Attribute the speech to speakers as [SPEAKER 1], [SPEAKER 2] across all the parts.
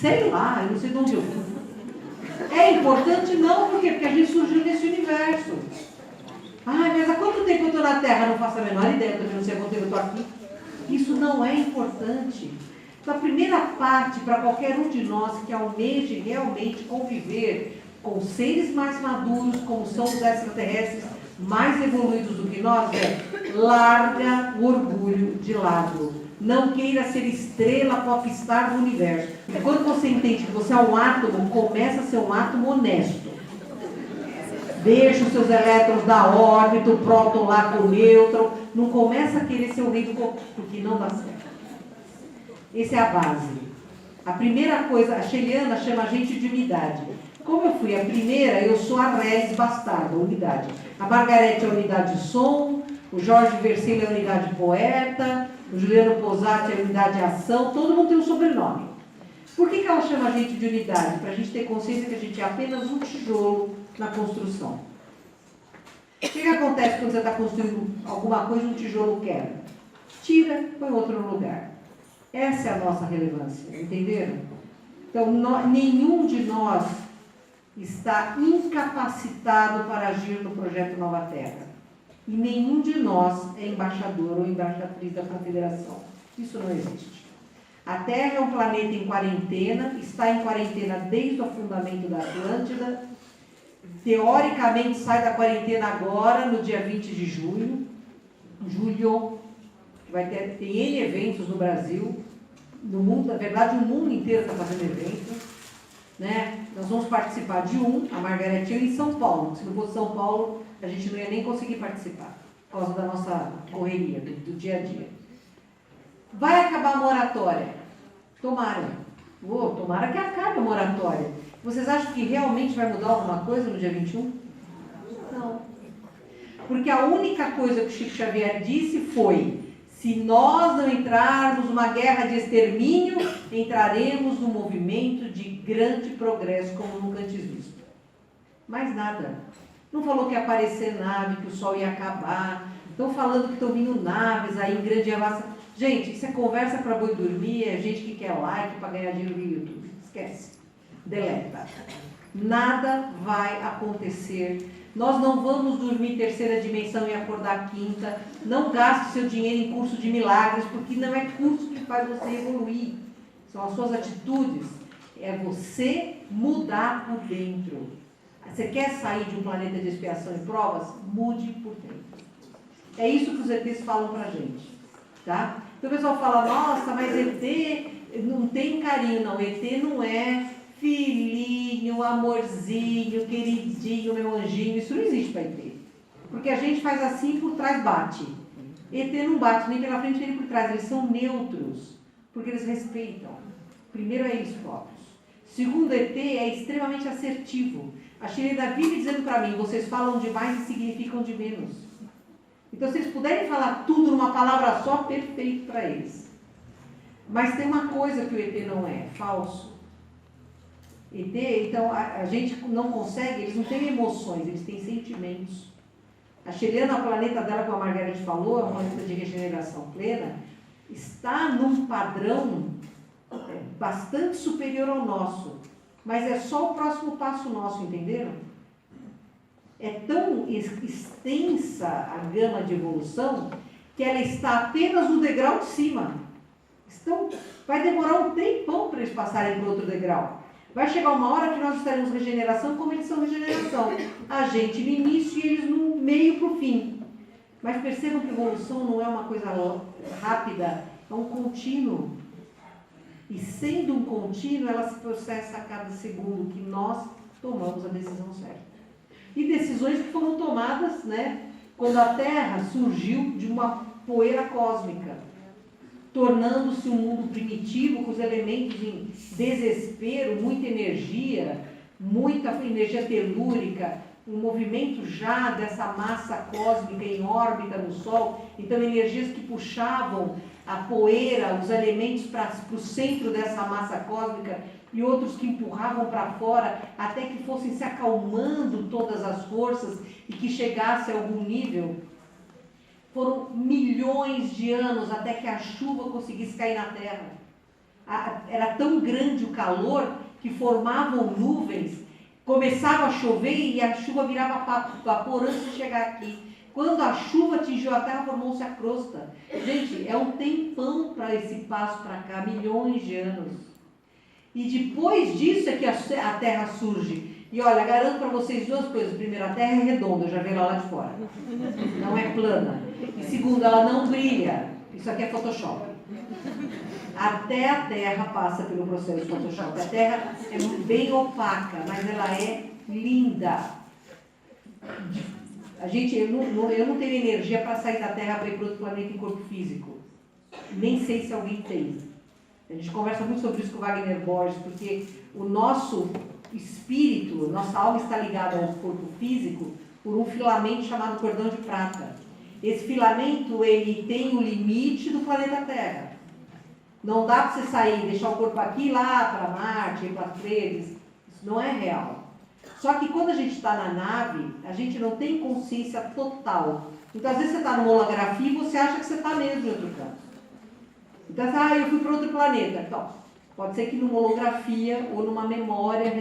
[SPEAKER 1] Sei lá, eu não sei de onde eu fui. É importante não, por quê? Porque a gente surgiu nesse universo. Mas há quanto tempo eu estou na Terra? Não faço a menor ideia, também não sei há quanto tempo eu estou aqui. Isso não é importante. Então, a primeira parte para qualquer um de nós que almeje realmente conviver com seres mais maduros, como são os extraterrestres, mais evoluídos do que nós, larga o orgulho de lado. Não queira ser estrela popstar do universo. Quando você entende que você é um átomo, começa a ser um átomo honesto. Deixa os seus elétrons da órbita, o próton lá com o nêutron. Não começa a querer ser o rei do cocô, porque não dá certo. Essa é a base. A primeira coisa, a Sheliana chama a gente de unidade. Como eu fui a primeira, eu sou a res bastarda, unidade. A Margarete é a unidade de som, o Jorge Versilo é a unidade poeta, o Juliano Posati é a unidade de ação, todo mundo tem um sobrenome. Por que ela chama a gente de unidade? Para a gente ter consciência que a gente é apenas um tijolo na construção. O que acontece quando você está construindo alguma coisa e um tijolo quebra? Tira, põe outro no lugar. Essa é a nossa relevância, entenderam? Então, nenhum de nós está incapacitado para agir no projeto Nova Terra. E nenhum de nós é embaixador ou embaixatriz da Confederação. Isso não existe. A Terra é um planeta em quarentena, está em quarentena desde o afundamento da Atlântida. Teoricamente sai da quarentena agora, no dia 20 de julho, que vai ter N eventos no Brasil, no mundo, na verdade o mundo inteiro está fazendo eventos, né? Nós vamos participar de a Margarete em São Paulo. Se não fosse São Paulo, a gente não ia nem conseguir participar, por causa da nossa correria, do dia a dia. Vai acabar a moratória? Tomara. Tomara que acabe a moratória. Vocês acham que realmente vai mudar alguma coisa no dia 21? Não. Porque a única coisa que o Chico Xavier disse foi: se nós não entrarmos numa guerra de extermínio, entraremos num movimento de grande progresso como nunca antes visto. Mais nada. Não falou que ia aparecer nave, que o sol ia acabar. Estão falando que estão vindo naves aí em grande massa. Gente, isso é conversa para boi dormir, é gente que quer like para ganhar dinheiro no YouTube. Esquece. Deleta. Nada vai acontecer. Nós não vamos dormir terceira dimensão e acordar quinta. Não gaste seu dinheiro em curso de milagres, porque não é curso que faz você evoluir. São as suas atitudes. É você mudar por dentro. Você quer sair de um planeta de expiação e provas? Mude por dentro. É isso que os ETs falam pra gente. Tá? Então o pessoal fala: nossa, mas ET não tem carinho. Não, ET não é filhinho, amorzinho, queridinho, meu anjinho. Isso não existe para ET. Porque a gente faz assim, por trás bate. ET não bate nem pela frente nem por trás. Eles são neutros, porque eles respeitam. Primeiro é eles próprios. Segundo, ET é extremamente assertivo. A Shireda vive dizendo para mim: vocês falam demais e significam de menos. Então, se eles puderem falar tudo numa palavra só, perfeito para eles. Mas tem uma coisa que o ET não é: falso. ET, então, a gente não consegue, eles não têm emoções, eles têm sentimentos. A Sheliana, o planeta dela, como a Margarete falou, é um planeta de regeneração plena, está num padrão bastante superior ao nosso. Mas é só o próximo passo nosso, entenderam? É tão extensa a gama de evolução que ela está apenas no degrau de cima. Então, vai demorar um tempão para eles passarem para outro degrau. Vai chegar uma hora que nós estaremos regeneração como eles são regeneração. A gente no início e eles no meio para o fim. Mas percebam que evolução não é uma coisa rápida, é um contínuo. E sendo um contínuo, ela se processa a cada segundo que nós tomamos a decisão certa. E decisões que foram tomadas, né, quando a Terra surgiu de uma poeira cósmica, tornando-se um mundo primitivo, com os elementos em desespero, muita energia telúrica, um movimento já dessa massa cósmica em órbita no Sol. Então, energias que puxavam a poeira, os elementos para o centro dessa massa cósmica, e outros que empurravam para fora, até que fossem se acalmando todas as forças e que chegasse a algum nível. Foram milhões de anos até que a chuva conseguisse cair na Terra. era tão grande o calor que formavam nuvens, começava a chover e a chuva virava vapor antes de chegar aqui. Quando a chuva atingiu a terra, formou-se a crosta. Gente, é um tempão para esse passo para cá, milhões de anos. E depois disso é que a terra surge. E olha, garanto para vocês duas coisas. Primeiro, a terra é redonda, eu já vi ela lá de fora. Não é plana. E segundo, ela não brilha. Isso aqui é Photoshop. Até a terra passa pelo processo de Photoshop. A terra é bem opaca, mas ela é linda. Eu não tenho energia para sair da terra para ir para outro planeta em corpo físico. Nem sei se alguém tem. A gente conversa muito sobre isso com o Wagner Borges, porque o nosso espírito, nossa alma está ligada ao corpo físico por um filamento chamado cordão de prata. Esse filamento, ele tem o limite do planeta Terra. Não dá para você sair, deixar o corpo aqui e lá para Marte, para as Pleiades. Isso não é real. Só que quando a gente está na nave, a gente não tem consciência total. Então, às vezes você está numa holografia e você acha que você está mesmo em outro canto. Então, eu fui para outro planeta. Então, pode ser que numa holografia ou numa memória,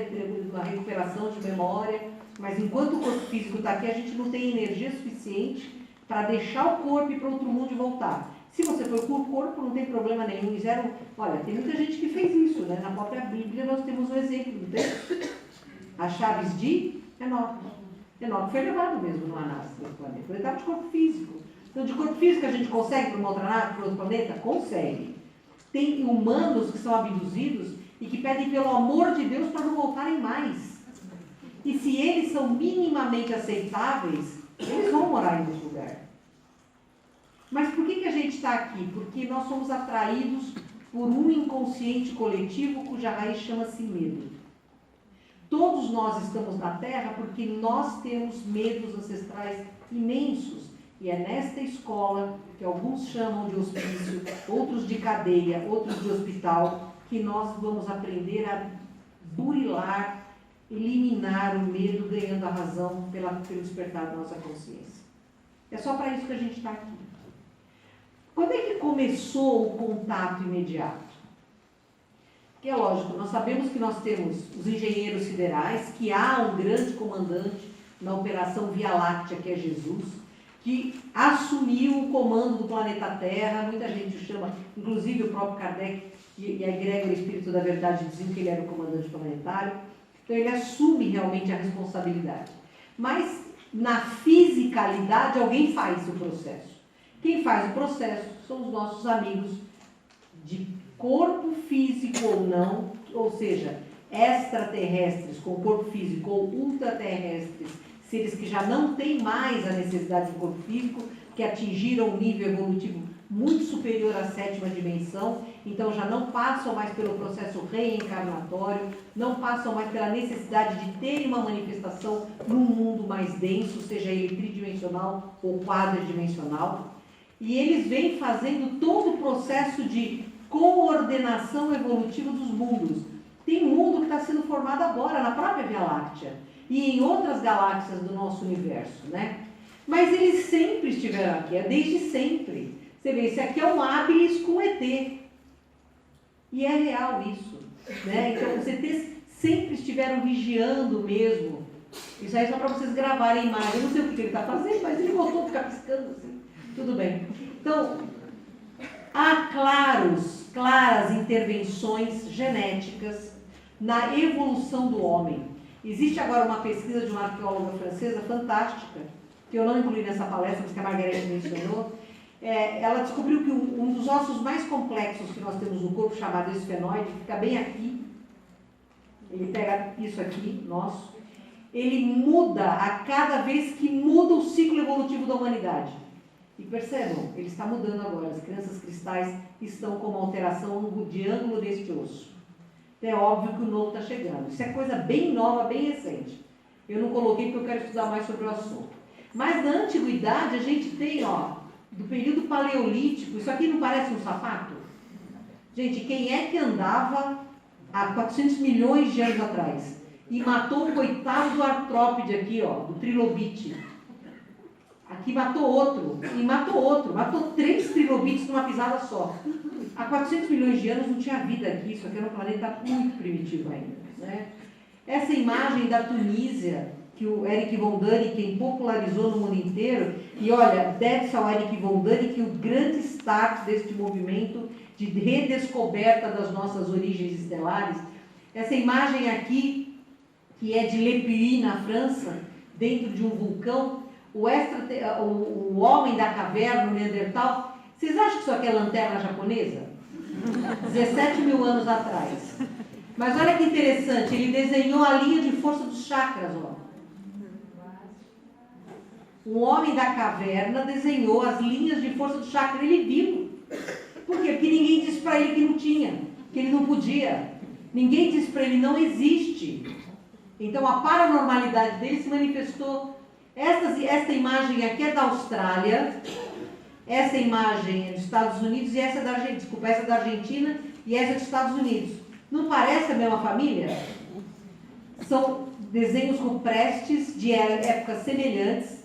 [SPEAKER 1] numa recuperação de memória, mas enquanto o corpo físico está aqui, a gente não tem energia suficiente para deixar o corpo ir para outro mundo e voltar. Se você foi com o corpo, não tem problema nenhum. Olha, tem muita gente que fez isso, né? Na própria Bíblia nós temos um exemplo, não tem? As chaves de Enoque. Enoque foi levado mesmo numa nave para outro planeta. Ele estava de corpo físico. Então, de corpo físico a gente consegue para uma outra nave, para outro planeta? Consegue. Tem humanos que são abduzidos e que pedem pelo amor de Deus para não voltarem mais. E se eles são minimamente aceitáveis, eles vão morar em outro lugar. Mas por que a gente está aqui? Porque nós somos atraídos por um inconsciente coletivo cuja raiz chama-se medo. Todos nós estamos na Terra porque nós temos medos ancestrais imensos. E é nesta escola, que alguns chamam de hospício, outros de cadeia, outros de hospital, que nós vamos aprender a burilar, eliminar o medo, ganhando a razão pelo despertar da nossa consciência. É só para isso que a gente está aqui. Quando é que começou o contato imediato? Porque é lógico, nós sabemos que nós temos os engenheiros siderais, que há um grande comandante na Operação Via Láctea, que é Jesus, que assumiu o comando do planeta Terra. Muita gente o chama, inclusive o próprio Kardec e a Egrégora Espírito da Verdade diziam que ele era o comandante planetário. Então ele assume realmente a responsabilidade. Mas na fisicalidade alguém faz o processo. Quem faz o processo são os nossos amigos de corpo físico ou não, ou seja, extraterrestres com corpo físico ou ultraterrestres, seres que já não têm mais a necessidade do corpo físico, que atingiram um nível evolutivo muito superior à 7ª dimensão, então já não passam mais pelo processo reencarnatório, não passam mais pela necessidade de terem uma manifestação num mundo mais denso, seja ele tridimensional ou quadridimensional, e eles vêm fazendo todo o processo de coordenação evolutiva dos mundos. Tem um mundo que está sendo formado agora, na própria Via Láctea, e em outras galáxias do nosso universo, né? Mas eles sempre estiveram aqui, é desde sempre. Você vê, esse aqui é um Habilis com ET. E é real isso, né? Então, os ETs sempre estiveram vigiando mesmo. Isso aí é só para vocês gravarem a imagem. Eu não sei o que ele está fazendo, mas ele voltou a ficar piscando assim. Tudo bem. Então, há claras intervenções genéticas na evolução do homem. Existe agora uma pesquisa de uma arqueóloga francesa fantástica, que eu não incluí nessa palestra, mas que a Margarete mencionou. Ela descobriu que um dos ossos mais complexos que nós temos no corpo, chamado esfenoide, que fica bem aqui, ele pega isso aqui, nosso, ele muda a cada vez que muda o ciclo evolutivo da humanidade. E percebam, ele está mudando agora. As crianças cristais estão com uma alteração de ângulo deste osso. É óbvio que o novo está chegando. Isso é coisa bem nova, bem recente. Eu não coloquei porque eu quero estudar mais sobre o assunto. Mas na antiguidade a gente tem, do período paleolítico, isso aqui não parece um sapato? Gente, quem é que andava há 400 milhões de anos atrás e matou o coitado do artrópode aqui, do trilobite? Aqui matou outro, e matou outro, matou 3 trilobites numa pisada só. Há 400 milhões de anos não tinha vida aqui, isso aqui era um planeta muito primitivo ainda, né? Essa imagem da Tunísia, que o Eric von Däniken popularizou no mundo inteiro, e olha, deve-se ao Eric von Däniken o grande start deste movimento de redescoberta das nossas origens estelares. Essa imagem aqui, que é de Le Puy, na França, dentro de um vulcão, o homem da caverna, o Neandertal. Vocês acham que isso aqui é lanterna japonesa? 17 mil anos atrás. Mas olha que interessante, ele desenhou a linha de força dos chakras, ó. O homem da caverna desenhou as linhas de força do chakra, ele viu. Por quê? Porque ninguém disse para ele que não tinha, que ele não podia. Ninguém disse para ele, não existe. Então a paranormalidade dele se manifestou. Esta imagem aqui é da Austrália, essa imagem é dos Estados Unidos e essa é da Argentina, desculpa, essa é da Argentina e essa é dos Estados Unidos. Não parece a mesma família? São desenhos rupestres de épocas semelhantes,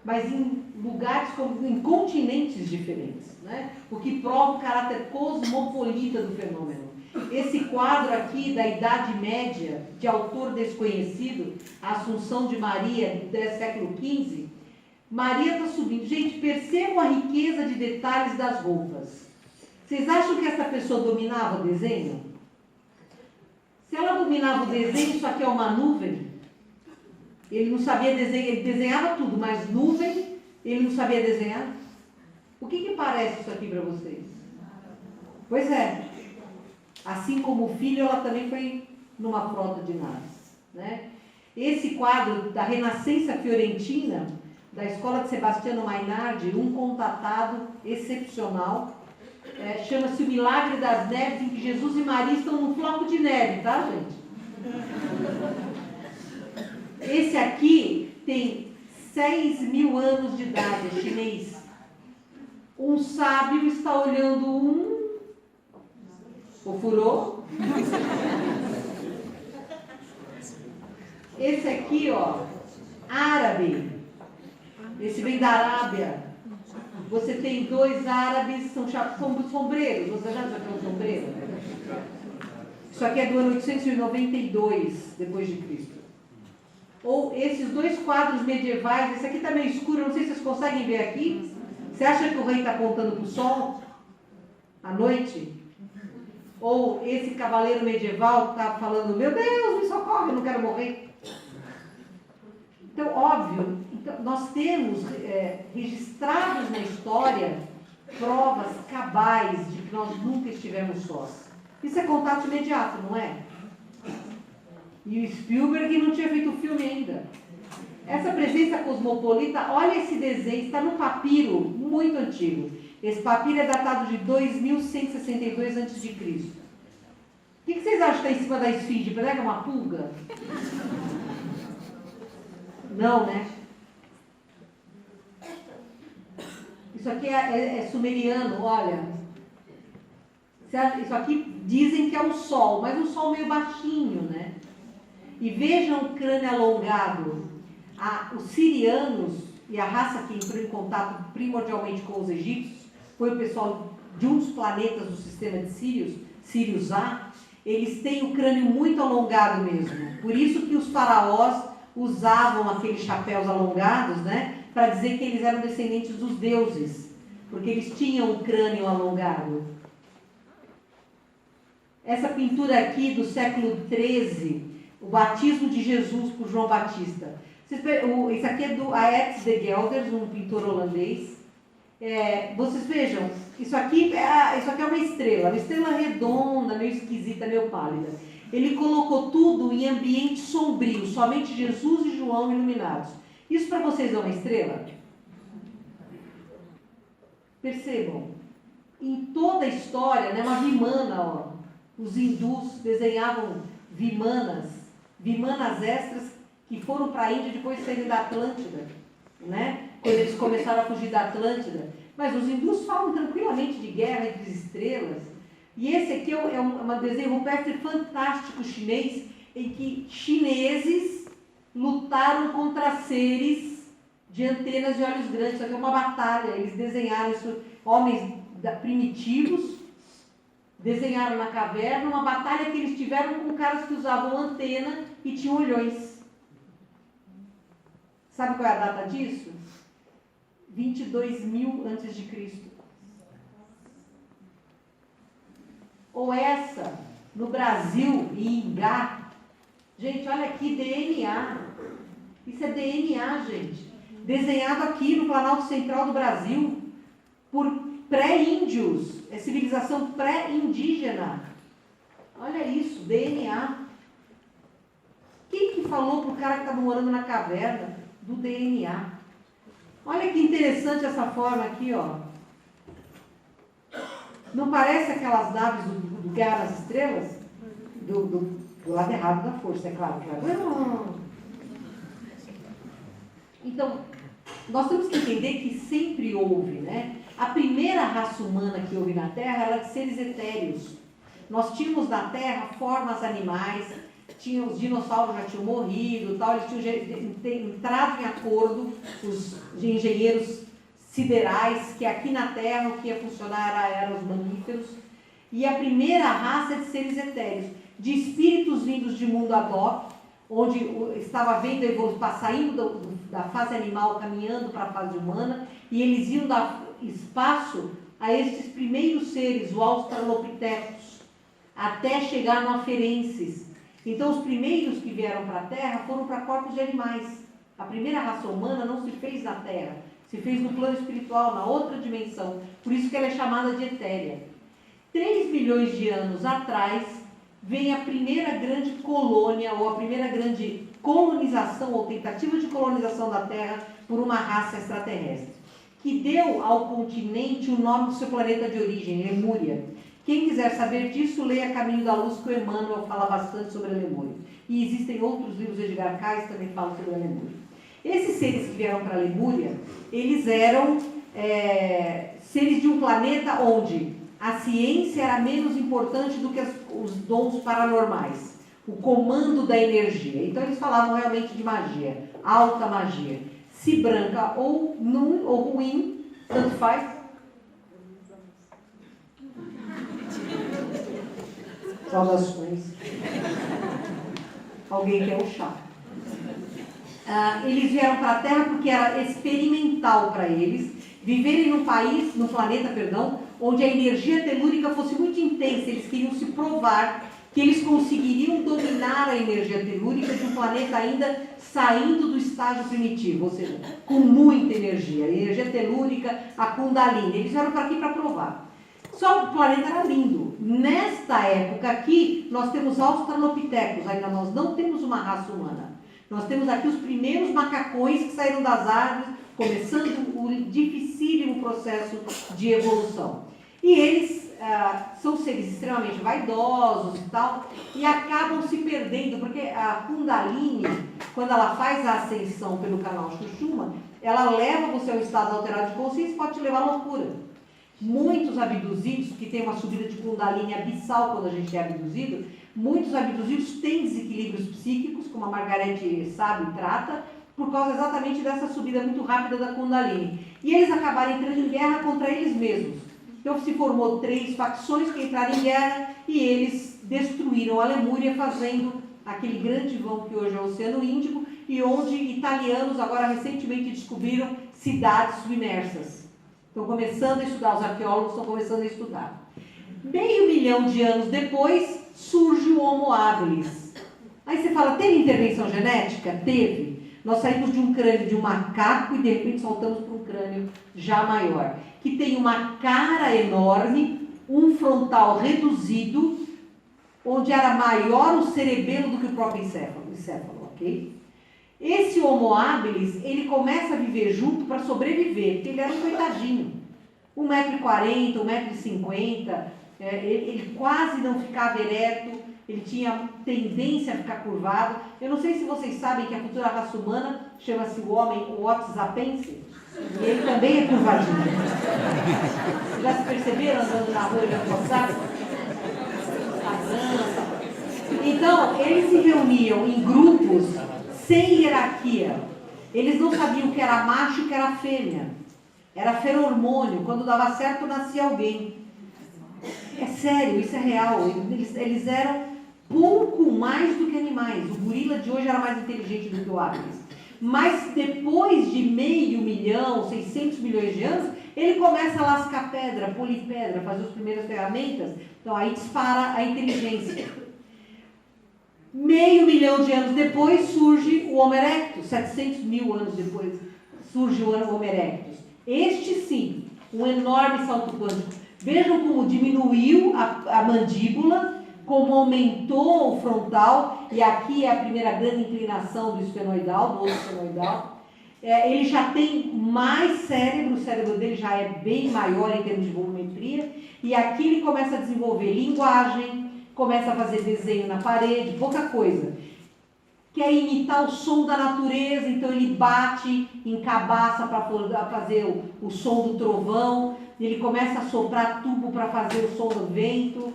[SPEAKER 1] mas em lugares, em continentes diferentes, né? O que prova o caráter cosmopolita do fenômeno. Esse quadro aqui da Idade Média, de autor desconhecido, a Assunção de Maria, do século XV, Maria está subindo. Gente, percebam a riqueza de detalhes das roupas. Vocês acham que essa pessoa dominava o desenho? Se ela dominava o desenho, isso aqui é uma nuvem. Ele não sabia desenhar, ele desenhava tudo, mas nuvem, ele não sabia desenhar. O que parece isso aqui para vocês? Pois é. Assim como o filho, ela também foi numa frota de naves, né? Esse quadro da Renascença Fiorentina, da escola de Sebastiano Mainardi, um contatado excepcional, chama-se O Milagre das Neves, em que Jesus e Maria estão num floco de neve, tá, gente? Esse aqui tem 6 mil anos de idade, é chinês. Um sábio está olhando furou. Esse aqui, ó, árabe. Esse vem da Arábia. Você tem 2 árabes, são sombreiros. Você já viu um sombreiro? Isso aqui é do ano 892 depois de Cristo. Ou esses 2 quadros medievais. Esse aqui está meio escuro, não sei se vocês conseguem ver aqui. Você acha que o rei está apontando para o sol à noite? Ou esse cavaleiro medieval que está falando, meu Deus, me socorre, eu não quero morrer. Então, óbvio, nós temos registrados na história provas cabais de que nós nunca estivemos sós. Isso é contato imediato, não é? E o Spielberg não tinha feito o filme ainda. Essa presença cosmopolita, olha esse desenho, está num papiro muito antigo. Esse papiro é datado de 2162 a.C. O que vocês acham que está em cima da esfinge? Parece uma pulga? Não, né? Isso aqui é sumeriano, olha. Isso aqui dizem que é um sol, mas um sol meio baixinho, né? E vejam o crânio alongado. Os sirianos e a raça que entrou em contato primordialmente com os egípcios foi o pessoal de um dos planetas do sistema de Sírios, Sirius A. Eles têm o crânio muito alongado mesmo. Por isso que os faraós usavam aqueles chapéus alongados, né? Para dizer que eles eram descendentes dos deuses. Porque eles tinham o crânio alongado. Essa pintura aqui do século XIII, o batismo de Jesus por João Batista. Isso aqui é do Aerts de Gelders, um pintor holandês. Vocês vejam, isso aqui é uma estrela redonda, meio esquisita, meio pálida. Ele colocou tudo em ambiente sombrio, somente Jesus e João iluminados. Isso para vocês é uma estrela? Percebam, em toda a história, né, uma vimana, ó, os hindus desenhavam vimanas extras que foram para a Índia depois de saírem da Atlântida, né? Quando eles começaram a fugir da Atlântida. Mas os hindus falam tranquilamente de guerra entre as estrelas. E esse aqui é um desenho rupestre fantástico chinês, em que chineses lutaram contra seres de antenas e olhos grandes. Isso aqui é uma batalha. Eles desenharam isso, homens primitivos, desenharam na caverna uma batalha que eles tiveram com caras que usavam antena e tinham olhões. Sabe qual é a data disso? 22.000 antes de Cristo. Ou essa, no Brasil, em Ingá. Gente, olha aqui, DNA. Isso é DNA, gente. Desenhado aqui no Planalto Central do Brasil por pré-índios. É civilização pré-indígena. Olha isso, DNA. Quem que falou pro cara que estava morando na caverna do DNA? Olha que interessante essa forma aqui, ó. Não parece aquelas naves do Guerra nas Estrelas? Do lado errado da força, é claro. Então, nós temos que entender que sempre houve, né? A primeira raça humana que houve na Terra era de seres etéreos. Nós tínhamos na Terra formas animais, os dinossauros já tinham morrido, tal, eles tinham entrado em acordo, os engenheiros siderais, que aqui na Terra o que ia funcionar eram os mamíferos. E a primeira raça é de seres etéreos, de espíritos vindos de mundo ad hoc, onde estava vendo a evolução, saindo da fase animal, caminhando para a fase humana, e eles iam dar espaço a esses primeiros seres, o Australopithecus, até chegar no Afarensis. Então, os primeiros que vieram para a Terra foram para corpos de animais. A primeira raça humana não se fez na Terra, se fez no plano espiritual, na outra dimensão. Por isso que ela é chamada de etérea. 3 milhões de anos atrás, vem a primeira grande colônia, ou a primeira grande colonização, ou tentativa de colonização da Terra por uma raça extraterrestre, que deu ao continente o nome do seu planeta de origem, Lemúria. Quem quiser saber disso, leia Caminho da Luz, que o Emmanuel fala bastante sobre a Lemúria. E existem outros livros de Edgar Cayce que também falam sobre a Lemúria. Esses seres que vieram para a Lemúria, eles eram seres de um planeta onde a ciência era menos importante do que os dons paranormais, o comando da energia. Então eles falavam realmente de magia, alta magia. Se branca ou ruim, tanto faz. Saudações. Alguém quer o chá. Eles vieram para a Terra porque era experimental para eles viverem num planeta, onde a energia telúrica fosse muito intensa. Eles queriam se provar que eles conseguiriam dominar a energia telúrica de um planeta ainda saindo do estágio primitivo, ou seja, com muita energia. A energia telúrica, a Kundalini. Eles vieram para aqui para provar. Só que o planeta era lindo. Nesta época aqui, nós temos Australopithecus, ainda nós não temos uma raça humana. Nós temos aqui os primeiros macacões que saíram das árvores, começando o dificílimo processo de evolução. E eles são seres extremamente vaidosos e tal, e acabam se perdendo, porque a Kundalini, quando ela faz a ascensão pelo canal Sushumna, ela leva você ao estado alterado de consciência e pode te levar à loucura. Muitos abduzidos, que tem uma subida de Kundalini abissal quando a gente é abduzido, muitos abduzidos têm desequilíbrios psíquicos, como a Margarete sabe e trata, por causa exatamente dessa subida muito rápida da Kundalini. E eles acabaram entrando em guerra contra eles mesmos. Então se formou 3 facções que entraram em guerra e eles destruíram a Lemúria, fazendo aquele grande vão que hoje é o Oceano Índico, e onde italianos agora recentemente descobriram cidades submersas. Estão começando a estudar, os arqueólogos estão começando a estudar. 500 milhões de anos depois, surge o Homo habilis. Aí você fala, teve intervenção genética? Teve. Nós saímos de um crânio de um macaco e de repente saltamos para um crânio já maior, que tem uma cara enorme, um frontal reduzido, onde era maior o cerebelo do que o próprio encéfalo, ok? Esse Homo habilis, ele começa a viver junto para sobreviver, porque ele era um coitadinho. 1,40 m, 1,50 m, ele quase não ficava ereto, ele tinha tendência a ficar curvado. Eu não sei se vocês sabem que a futura raça humana chama-se o homem, o Otis sapiens, e ele também é curvadinho. Vocês já se perceberam andando na rua e olhando passar? Então, eles se reuniam em grupos sem hierarquia. Eles não sabiam o que era macho e o que era fêmea. Era feromônio. Quando dava certo, nascia alguém. É sério, isso é real. Eles eram pouco mais do que animais. O gorila de hoje era mais inteligente do que o Ares. Mas depois de 500 milhões, 600 milhões de anos, ele começa a lascar pedra, polir pedra, fazer as primeiras ferramentas. Então aí dispara a inteligência. 500 milhões de anos depois surge o Homo erectus. 700 mil anos depois surge o Homo erectus. Este sim, um enorme salto quântico. Vejam como diminuiu a mandíbula, como aumentou o frontal, e aqui é a primeira grande inclinação do esfenoidal, do osso esfenoidal. Ele já tem mais cérebro, o cérebro dele já é bem maior em termos de volumetria, e aqui ele começa a desenvolver linguagem, começa a fazer desenho na parede, pouca coisa. Quer imitar o som da natureza, então ele bate em cabaça para fazer o som do trovão, ele começa a soprar tubo para fazer o som do vento,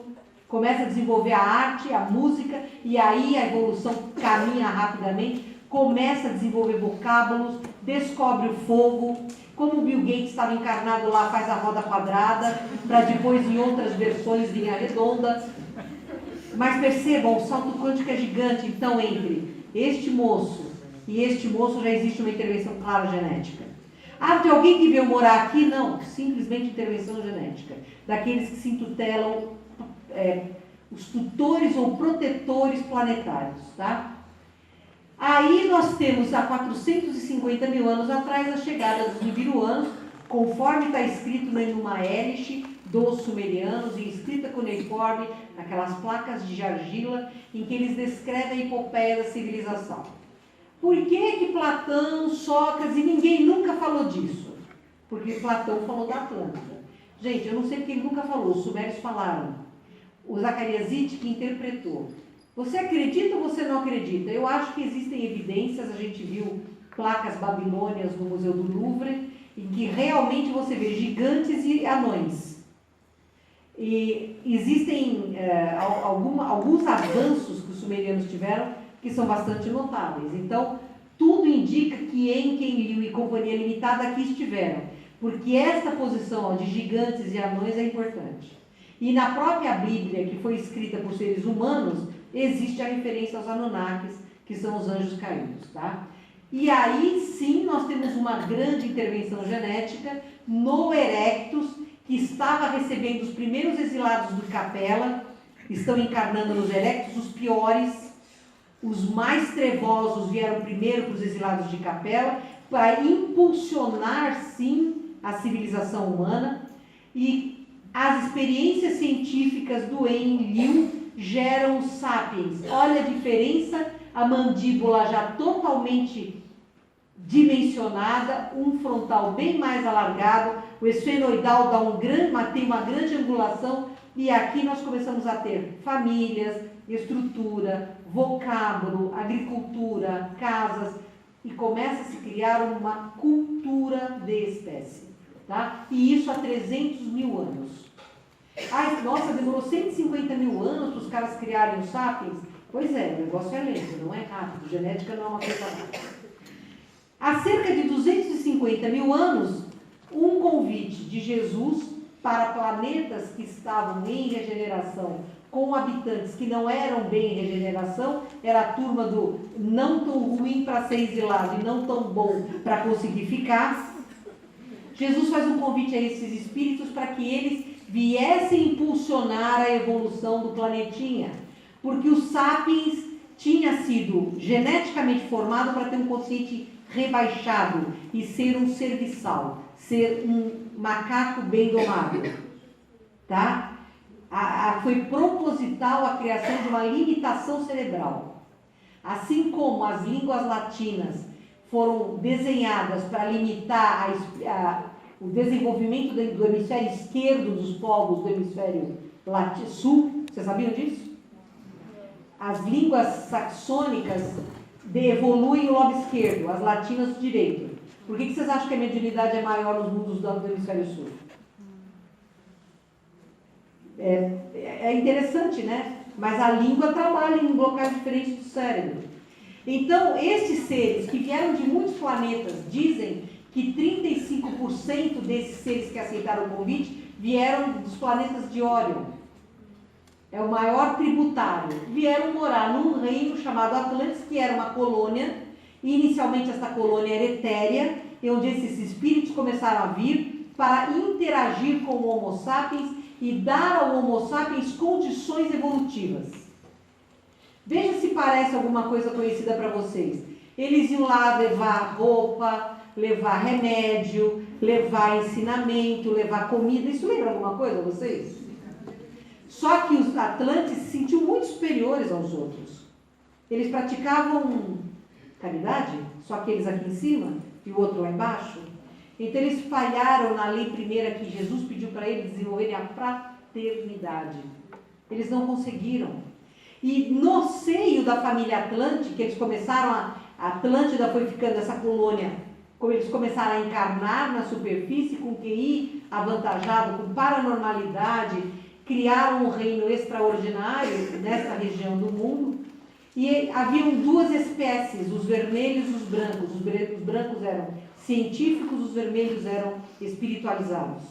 [SPEAKER 1] começa a desenvolver a arte, a música, e aí a evolução caminha rapidamente, começa a desenvolver vocábulos, descobre o fogo, como o Bill Gates estava encarnado lá, faz a roda quadrada, para depois em outras versões linha redonda. Mas percebam, o salto quântico é gigante, então entre este moço e este moço já existe uma intervenção clara genética. Ah, tem alguém que veio morar aqui? Não, simplesmente intervenção genética. Daqueles que se intutelam os tutores ou protetores planetários, tá? Aí nós temos há 450 mil anos atrás a chegada dos nibiruanos, conforme está escrito no Enuma Elish dos sumerianos, em escrita cuneiforme, naquelas placas de argila, em que eles descrevem a epopeia da civilização. Por que Platão, Sócrates e ninguém nunca falou disso? Porque Platão falou da Atlântida. Gente, eu não sei porque ele nunca falou, os sumérios falaram. O Zacariasite que interpretou. Você acredita ou você não acredita? Eu acho que existem evidências, a gente viu placas babilônias no Museu do Louvre, em que realmente você vê gigantes e anões. E existem alguns avanços que os sumerianos tiveram que são bastante notáveis. Então, tudo indica que Enkidu e Companhia Limitada aqui estiveram, porque essa posição de gigantes e anões é importante. E na própria Bíblia, que foi escrita por seres humanos, existe a referência aos Anunnakis, que são os anjos caídos, tá? E aí sim nós temos uma grande intervenção genética no Erectus, que estava recebendo os primeiros exilados do Capela, estão encarnando nos Erectus os piores, os mais trevosos vieram primeiro para os exilados de Capela, para impulsionar sim a civilização humana, e as experiências científicas do Enlil geram os sapiens. Olha a diferença, a mandíbula já totalmente dimensionada, um frontal bem mais alargado, o esfenoidal tem uma grande angulação, e aqui nós começamos a ter famílias, estrutura, vocábulo, agricultura, casas, e começa a se criar uma cultura de espécie, tá? E isso há 300 mil anos. Ai, nossa, demorou 150 mil anos para os caras criarem os sapiens? Pois é, o negócio é lento, não é rápido, genética não é uma coisa rápida. Há cerca de 250 mil anos, um convite de Jesus para planetas que estavam em regeneração, com habitantes que não eram bem em regeneração, era a turma do não tão ruim para ser exilado e não tão bom para conseguir ficar. Jesus faz um convite a esses espíritos para que eles viessem impulsionar a evolução do planetinha, porque o Sapiens tinha sido geneticamente formado para ter um consciente rebaixado e ser um serviçal, ser um macaco bem domado, tá? Foi proposital a criação de uma limitação cerebral. Assim como as línguas latinas foram desenhadas para limitar o desenvolvimento do hemisfério esquerdo dos povos do hemisfério sul, vocês sabiam disso? As línguas saxônicas evoluem o lobo esquerdo, as latinas o direito. Por que vocês acham que a mediunidade é maior nos mundos do hemisfério sul? É interessante, né? Mas a língua trabalha em locais diferentes do cérebro. Então, esses seres que vieram de muitos planetas, dizem que 35% desses seres que aceitaram o convite vieram dos planetas de Órion. É o maior tributário. Vieram morar num reino chamado Atlantis, que era uma colônia. Inicialmente, essa colônia era etérea, e onde esses espíritos começaram a vir para interagir com o Homo sapiens e dar ao Homo sapiens condições evolutivas. Veja se parece alguma coisa conhecida para vocês. Eles iam lá levar roupa, levar remédio, levar ensinamento, levar comida. Isso lembra alguma coisa a vocês? Só que os Atlantes se sentiam muito superiores aos outros. Eles praticavam caridade, só aqueles aqui em cima e o outro lá embaixo. Então eles falharam na lei primeira que Jesus pediu para eles desenvolverem a fraternidade. Eles não conseguiram. E no seio da família Atlântica, que eles começaram, a Atlântida foi ficando essa colônia, como eles começaram a encarnar na superfície, com QI avantajado, com paranormalidade, criaram um reino extraordinário nessa região do mundo. E haviam duas espécies, os vermelhos e os brancos. Os brancos eram científicos, os vermelhos eram espiritualizados.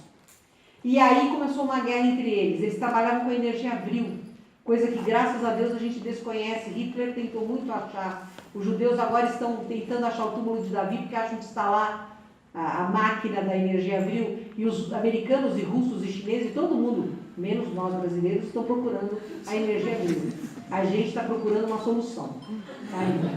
[SPEAKER 1] E aí começou uma guerra entre eles. Eles trabalhavam com energia vril, coisa que graças a Deus a gente desconhece. Hitler tentou muito achar. Os judeus agora estão tentando achar o túmulo de Davi, porque acham que está lá a máquina da energia vril. E os americanos e russos e chineses, todo mundo, menos nós brasileiros, estão procurando a energia vril. A gente está procurando uma solução ainda.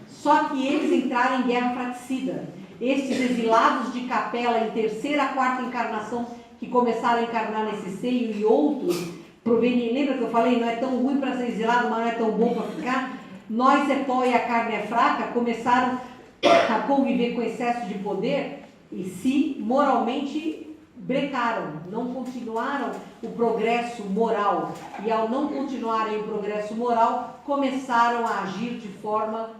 [SPEAKER 1] Só que eles entraram em guerra fratricida. Estes exilados de capela em terceira, quarta encarnação, que começaram a encarnar nesse seio, e outros provenientes. Lembra que eu falei, não é tão ruim para ser exilado, mas não é tão bom para ficar? Nós é pó e a carne é fraca, começaram a conviver com excesso de poder e se moralmente brecaram, não continuaram o progresso moral. E ao não continuarem o progresso moral, começaram a agir de forma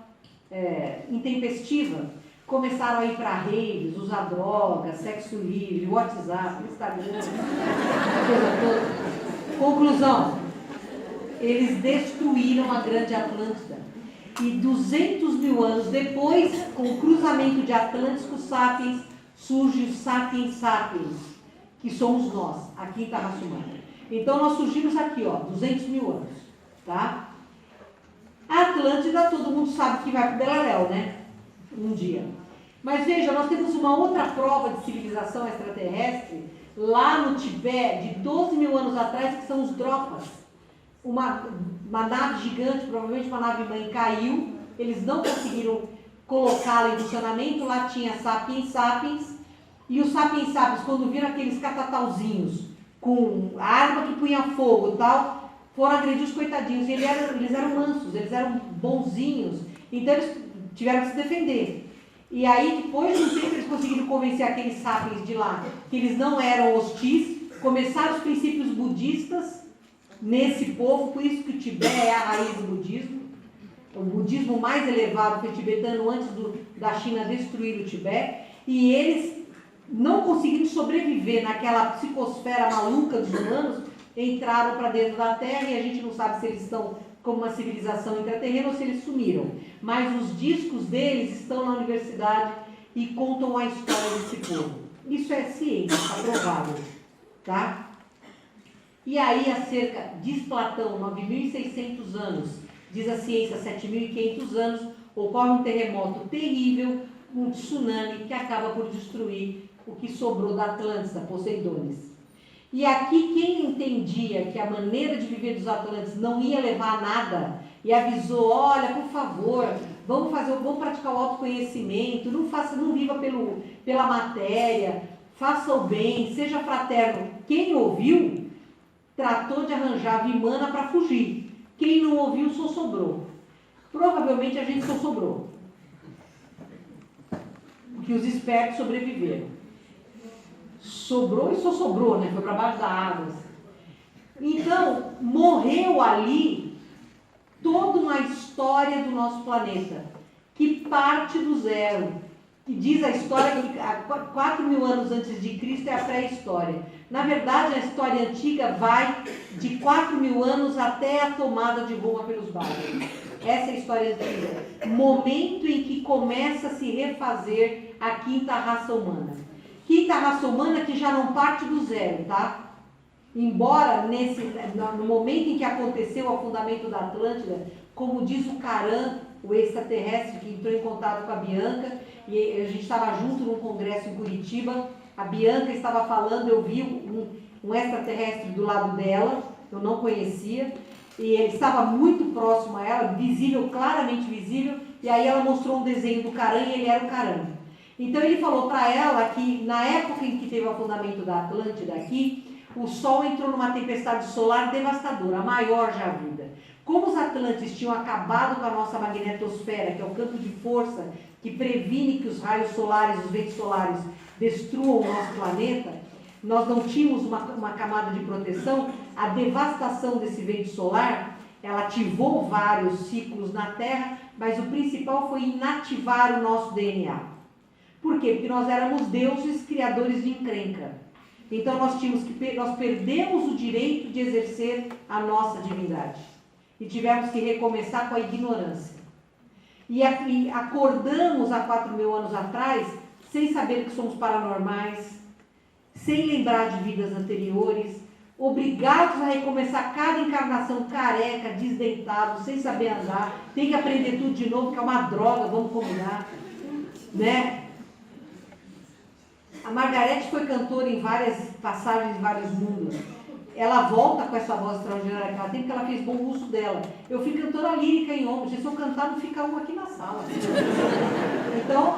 [SPEAKER 1] intempestiva. Começaram a ir para raves, usar drogas, sexo livre, WhatsApp, Instagram, coisa toda. Conclusão, eles destruíram a grande Atlântida. E 200 mil anos depois, com o cruzamento de Atlantis com Sapiens, surge o Sapiens Sapiens, que somos nós, a quinta raça humana. Então nós surgimos aqui, ó, 200 mil anos, tá? A Atlântida, todo mundo sabe que vai para o Beleléu, né? Um dia. Mas veja, nós temos uma outra prova de civilização extraterrestre lá no Tibete, de 12 mil anos atrás, que são os Dropas. Uma nave gigante, provavelmente uma nave mãe, caiu, eles não conseguiram colocá-la em funcionamento, lá tinha Sapiens Sapiens, e os Sapiens Sapiens, quando viram aqueles catatauzinhos com arma que punha fogo e tal, foram agredir os coitadinhos. Eles eram mansos, eles eram bonzinhos, então eles tiveram que se defender. E aí, depois de um tempo, eles conseguiram convencer aqueles sapiens de lá que eles não eram hostis, começaram os princípios budistas nesse povo, por isso que o Tibete é a raiz do budismo. O budismo mais elevado foi tibetano antes da China destruir o Tibete, e eles, não conseguindo sobreviver naquela psicosfera maluca dos humanos, entraram para dentro da Terra, e a gente não sabe se eles estão como uma civilização intraterrena ou se eles sumiram. Mas os discos deles estão na universidade e contam a história desse povo. Isso é ciência, está provado. Tá? E aí, diz Platão, 9.600 anos, diz a ciência, 7.500 anos, ocorre um terremoto terrível, um tsunami que acaba por destruir o que sobrou da Atlântida, Poseidones. E aqui quem entendia que a maneira de viver dos Atlantes não ia levar a nada e avisou, olha, por favor, vamos praticar o autoconhecimento, não viva pela matéria, faça o bem, seja fraterno. Quem ouviu, tratou de arranjar vimana para fugir. Quem não ouviu, só sobrou. Provavelmente a gente só sobrou. Porque os espertos sobreviveram. Sobrou e só sobrou, né? Foi para baixo da água. Então, morreu ali toda uma história do nosso planeta, que parte do zero. que diz a história que 4.000 anos antes de Cristo é a pré-história. Na verdade, a história antiga vai de 4.000 anos até a tomada de Roma pelos bárbaros. Essa é a história antiga. Momento em que começa a se refazer a quinta raça humana. Quinta raça humana que já não parte do zero, tá? Embora no momento em que aconteceu o afundamento da Atlântida, como diz o Caran, o extraterrestre que entrou em contato com a Bianca, e a gente estava junto num congresso em Curitiba, a Bianca estava falando, eu vi um extraterrestre do lado dela, eu não conhecia, e ele estava muito próximo a ela, visível, claramente visível, e aí ela mostrou um desenho do Caran e ele era o Caran. Então ele falou para ela que na época em que teve o afundamento da Atlântida aqui, o Sol entrou numa tempestade solar devastadora, a maior já vista. Como os Atlantes tinham acabado com a nossa magnetosfera, que é o campo de força que previne que os raios solares, os ventos solares, destruam o nosso planeta, nós não tínhamos uma camada de proteção, a devastação desse vento solar, ela ativou vários ciclos na Terra, mas o principal foi inativar o nosso DNA. Por quê? Porque nós éramos deuses criadores de encrenca. Então nós perdemos o direito de exercer a nossa divindade. E tivemos que recomeçar com a ignorância. E acordamos há 4.000 anos atrás, sem saber que somos paranormais, sem lembrar de vidas anteriores, obrigados a recomeçar cada encarnação careca, desdentado, sem saber andar, tem que aprender tudo de novo, que é uma droga, vamos combinar, né? A Margareth foi cantora em várias passagens, em vários mundos. Ela volta com essa voz extraordinária que ela tem, porque ela fez bom uso dela. Eu fui cantora lírica em ombros, se eu cantar não fica um aqui na sala. Então,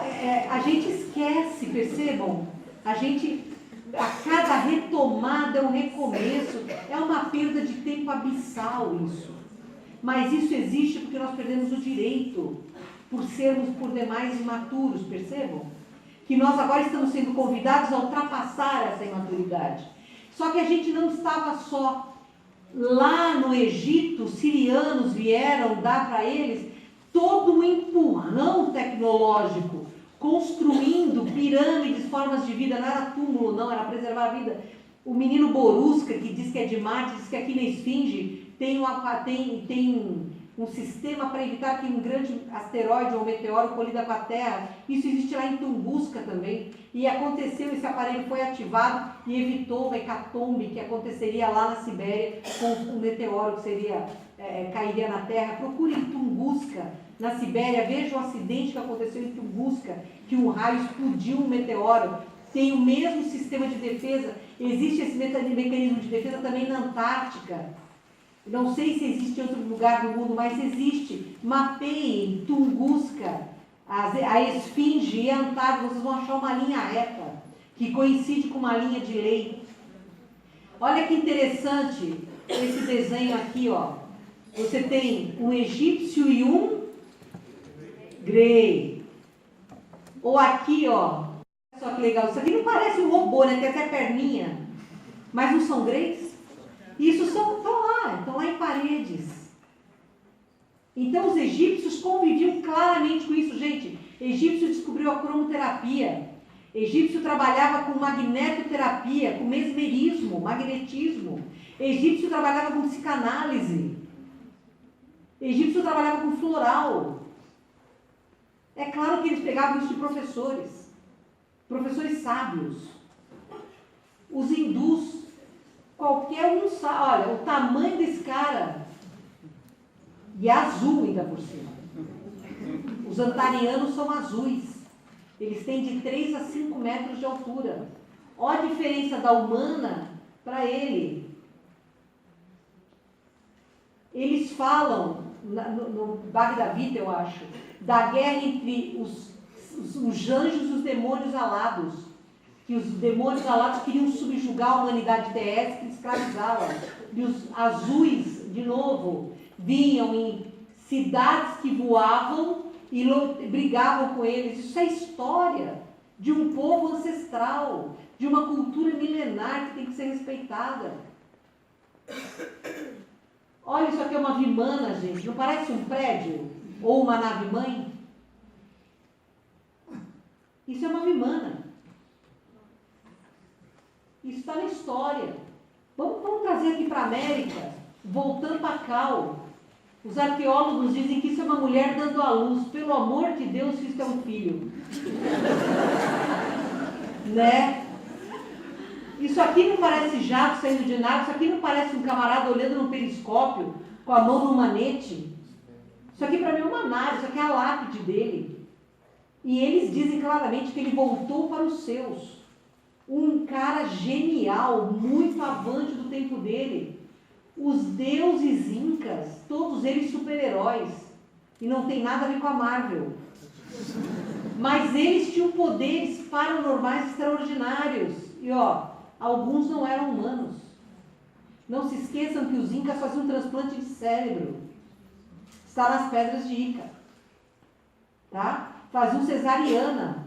[SPEAKER 1] a gente esquece, percebam? A cada retomada é um recomeço, é uma perda de tempo abissal isso. Mas isso existe porque nós perdemos o direito, por sermos por demais imaturos, percebam? Que nós agora estamos sendo convidados a ultrapassar essa imaturidade. Só que a gente não estava só. Lá no Egito, os sirianos vieram dar para eles todo um empurrão tecnológico, construindo pirâmides, formas de vida. Não era túmulo, não, era preservar a vida. O menino Borusca, que diz que é de Marte, diz que aqui na Esfinge tem um sistema para evitar que um grande asteroide ou meteoro colida com a Terra. Isso existe lá em Tunguska também. E aconteceu, esse aparelho foi ativado e evitou uma hecatombe que aconteceria lá na Sibéria com um meteoro que cairia na Terra. Procurem Tunguska, na Sibéria, veja o acidente que aconteceu em Tunguska, que um raio explodiu um meteoro. Tem o mesmo sistema de defesa. Existe esse mecanismo de defesa também na Antártica. Não sei se existe em outro lugar do mundo, mas existe. Mapeiem Tunguska, a Esfinge e a Antártida, vocês vão achar uma linha reta, que coincide com uma linha de lei. Olha que interessante esse desenho aqui, ó. Você tem um egípcio e um grego. Ou aqui, ó. Olha só que legal. Isso aqui não parece um robô, né? Tem até perninha. Mas não são gregos? Isso estão lá em paredes. Então os egípcios conviviam claramente com isso, gente. Egípcio descobriu a cromoterapia. Egípcio trabalhava com magnetoterapia, com mesmerismo, magnetismo. Egípcio trabalhava com psicanálise. Egípcio trabalhava com floral. É claro que eles pegavam isso de professores sábios. Os hindus, qualquer um sabe, olha, o tamanho desse cara, e é azul ainda por cima. Os antarianos são azuis. Eles têm de 3 a 5 metros de altura. Olha a diferença da humana para ele. Eles falam, no Bhagavad Gita, eu acho, da guerra entre os anjos e os demônios alados. Que os demônios alados queriam subjugar a humanidade terrestre e escravizá-la. E os azuis, de novo, vinham em cidades que voavam e brigavam com eles. Isso é história de um povo ancestral, de uma cultura milenar que tem que ser respeitada. Olha, isso aqui é uma vimana, gente. Não parece um prédio? Ou uma nave-mãe? Isso é uma vimana. Isso está na história. Vamos trazer aqui para a América, voltando para Cal. Os arqueólogos dizem que isso é uma mulher dando à luz. Pelo amor de Deus, isso é um filho. Né? Isso aqui não parece jato saindo de nada, isso aqui não parece um camarada olhando no periscópio, com a mão no manete. Isso aqui para mim é uma nave, isso aqui é a lápide dele. E eles dizem claramente que ele voltou para os seus. Um cara genial, muito avante do tempo dele. Os deuses incas, todos eles super-heróis. E não tem nada a ver com a Marvel. Mas eles tinham poderes paranormais extraordinários. E alguns não eram humanos. Não se esqueçam que os incas faziam um transplante de cérebro. Está nas pedras de Ica. Tá? Faziam cesariana.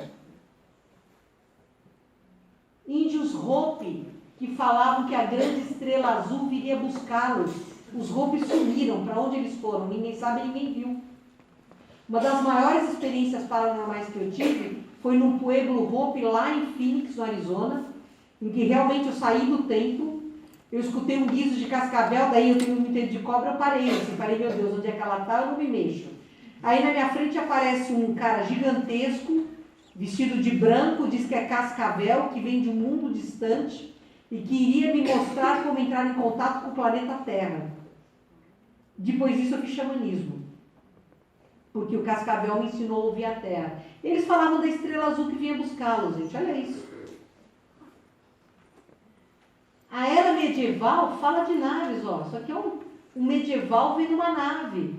[SPEAKER 1] Índios Hopi, que falavam que a grande estrela azul viria buscá-los. Os Hopi sumiram. Para onde eles foram? Ninguém sabe, ninguém viu. Uma das maiores experiências paranormais que eu tive foi num pueblo Hopi lá em Phoenix, no Arizona, em que realmente eu saí do templo, eu escutei um guizo de cascavel, daí eu tenho um medo de cobra, eu parei assim, meu Deus, onde é que ela está? Eu não me mexo. Aí na minha frente aparece um cara gigantesco, vestido de branco, diz que é cascavel, que vem de um mundo distante e que iria me mostrar como entrar em contato com o planeta Terra. Depois disso eu fiz xamanismo, porque o cascavel me ensinou a ouvir a Terra. Eles falavam da estrela azul que vinha buscá-los, gente, olha isso. A era medieval fala de naves, Isso aqui é um medieval vem numa nave.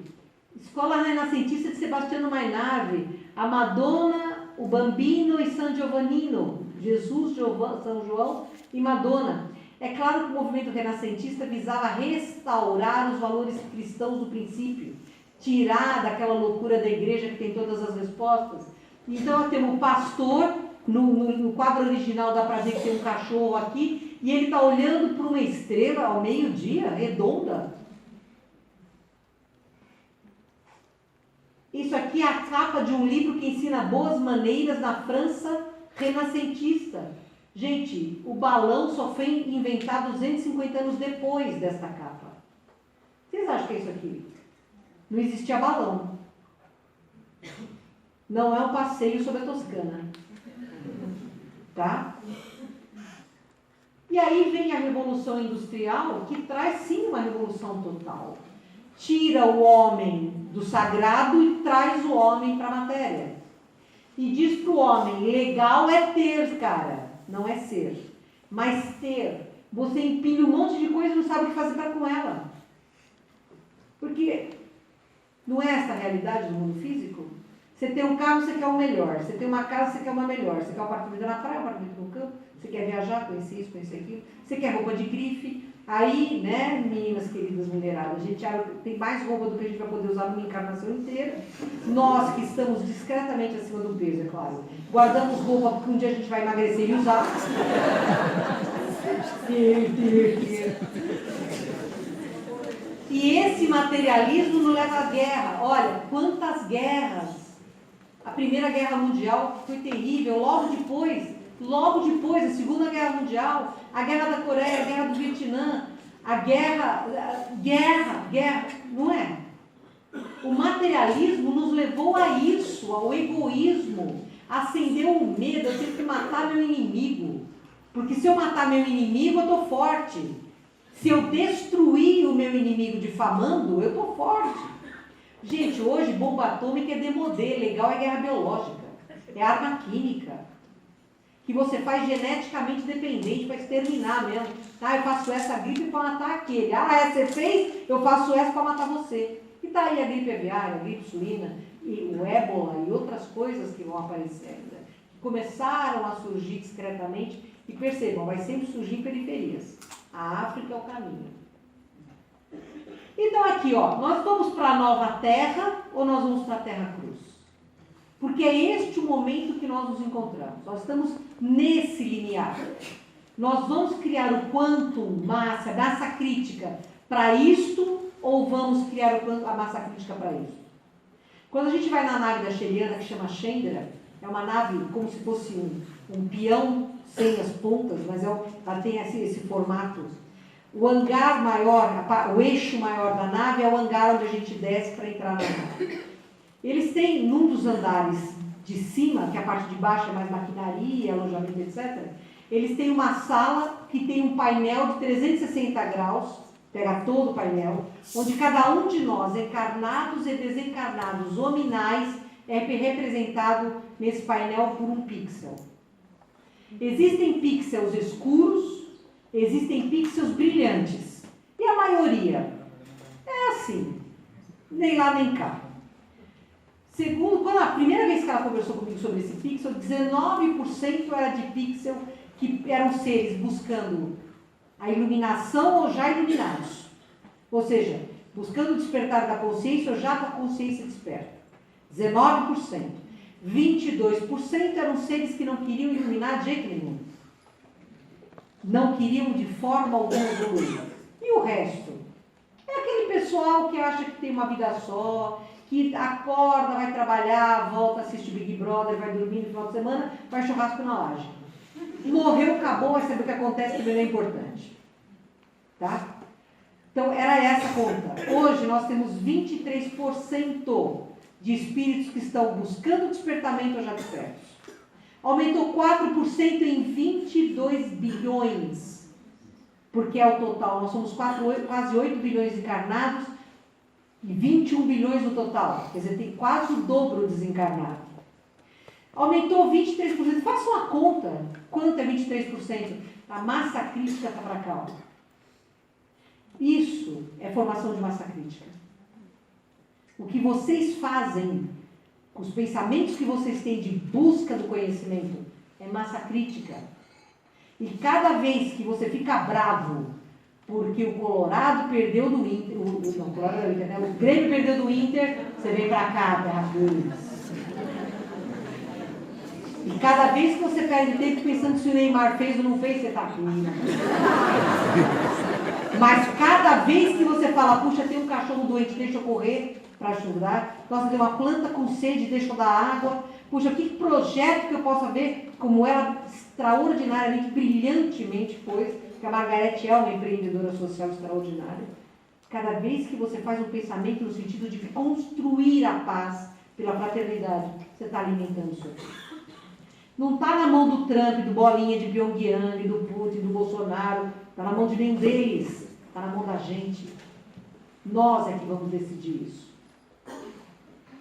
[SPEAKER 1] Escola Renascentista de Sebastiano Mainardi, a Madonna, o Bambino e San Giovannino, Jesus, São João e Madonna. É claro que o movimento renascentista visava restaurar os valores cristãos do princípio, tirar daquela loucura da igreja que tem todas as respostas. Então, nós temos o pastor, no quadro original dá para ver que tem um cachorro aqui, e ele está olhando para uma estrela ao meio-dia, redonda. Isso aqui é a capa de um livro que ensina boas maneiras na França renascentista. Gente, o balão só foi inventado 250 anos depois desta capa. Vocês acham que é isso aqui? Não existia balão. Não é um passeio sobre a Toscana. Tá? E aí vem a Revolução Industrial, que traz sim uma revolução total. Tira o homem do sagrado e traz o homem para a matéria. E diz para o homem, legal é ter, cara, não é ser. Mas ter, você empilha um monte de coisa e não sabe o que fazer com ela. Porque não é essa a realidade do mundo físico? Você tem um carro, você quer o melhor. Você tem uma casa, você quer uma melhor. Você quer um apartamento na praia, um apartamento no campo. Você quer viajar, conhecer isso, conhecer aquilo. Você quer roupa de grife. Aí, né, meninas queridas mulheradas, a gente tem mais roupa do que a gente vai poder usar numa encarnação inteira. Nós que estamos discretamente acima do peso, é claro. Guardamos roupa porque um dia a gente vai emagrecer e usar. E esse materialismo nos leva à guerra. Olha, quantas guerras. A Primeira Guerra Mundial foi terrível. Logo depois, a Segunda Guerra Mundial, a Guerra da Coreia, a Guerra do Vietnã, a guerra, não é? O materialismo nos levou a isso, ao egoísmo, acendeu o medo, eu tenho que matar meu inimigo. Porque se eu matar meu inimigo, eu estou forte. Se eu destruir o meu inimigo difamando, eu estou forte. Gente, hoje bomba atômica é demodê, legal é guerra biológica, é arma química, que você faz geneticamente dependente para exterminar mesmo. Ah, eu faço essa gripe para matar aquele. Ah, você fez? Eu faço essa para matar você. E tá aí a gripe aviária, a gripe suína, e o ébola e outras coisas que vão aparecendo, que começaram a surgir discretamente, e percebam, vai sempre surgir em periferias. A África é o caminho. Então aqui, nós vamos para a nova terra ou nós vamos para a terra cruz? Porque é este o momento que nós nos encontramos. Nós estamos nesse limiar. Nós vamos criar o quantum massa, massa crítica para isto ou vamos criar a massa crítica para isto? Quando a gente vai na nave da Sheliana, que chama Chandra, É uma nave como se fosse um peão sem as pontas, mas ela tem esse formato. O hangar maior, o eixo maior da nave é o hangar onde a gente desce para entrar na nave. Eles têm, num dos andares de cima, que a parte de baixo é mais maquinaria, alojamento, etc., eles têm uma sala que tem um painel de 360 graus, pega todo o painel, onde cada um de nós, encarnados e desencarnados, hominais, é representado nesse painel por um pixel. Existem pixels escuros, existem pixels brilhantes. E a maioria é assim, nem lá nem cá. Segundo, quando a primeira vez que ela conversou comigo sobre esse pixel, 19% era de pixel que eram seres buscando a iluminação ou já iluminados. Ou seja, buscando o despertar da consciência ou já com a consciência desperta. 19%. 22% eram seres que não queriam iluminar de jeito nenhum. Não queriam de forma alguma evoluir. E o resto? É aquele pessoal que acha que tem uma vida só, que acorda, vai trabalhar, volta, assiste Big Brother, vai dormir no final de semana, vai churrasco na laje. Morreu, acabou, vai saber o que acontece, que não é importante. Tá? Então, era essa a conta. Hoje, nós temos 23% de espíritos que estão buscando despertamento ou já despertos. Aumentou 4% em 22 bilhões, porque é o total. Nós somos quase 8 bilhões encarnados e 21 bilhões no total. Quer dizer, tem quase o dobro desencarnado. Aumentou 23%. Faça uma conta. Quanto é 23%? A massa crítica está para cá. Isso é formação de massa crítica. O que vocês fazem, os pensamentos que vocês têm de busca do conhecimento, é massa crítica. E cada vez que você fica bravo porque o Colorado perdeu do Inter, o Grêmio perdeu do Inter, você vem pra cá, Terra Cruz. E cada vez que você perde tempo pensando se o Neymar fez ou não fez, você tá aqui. Mas cada vez que você fala, puxa, tem um cachorro doente, deixa eu correr para ajudar. Nossa, tem uma planta com sede, deixa eu dar água. Puxa, que projeto que eu possa ver como ela extraordinariamente, brilhantemente foi, porque a Margarete é uma empreendedora social extraordinária. Cada vez que você faz um pensamento no sentido de construir a paz pela fraternidade, você está alimentando isso aqui. Não está na mão do Trump, do Bolinha de Pyongyang, do Putin, do Bolsonaro, está na mão de nenhum deles, está na mão da gente. Nós é que vamos decidir isso.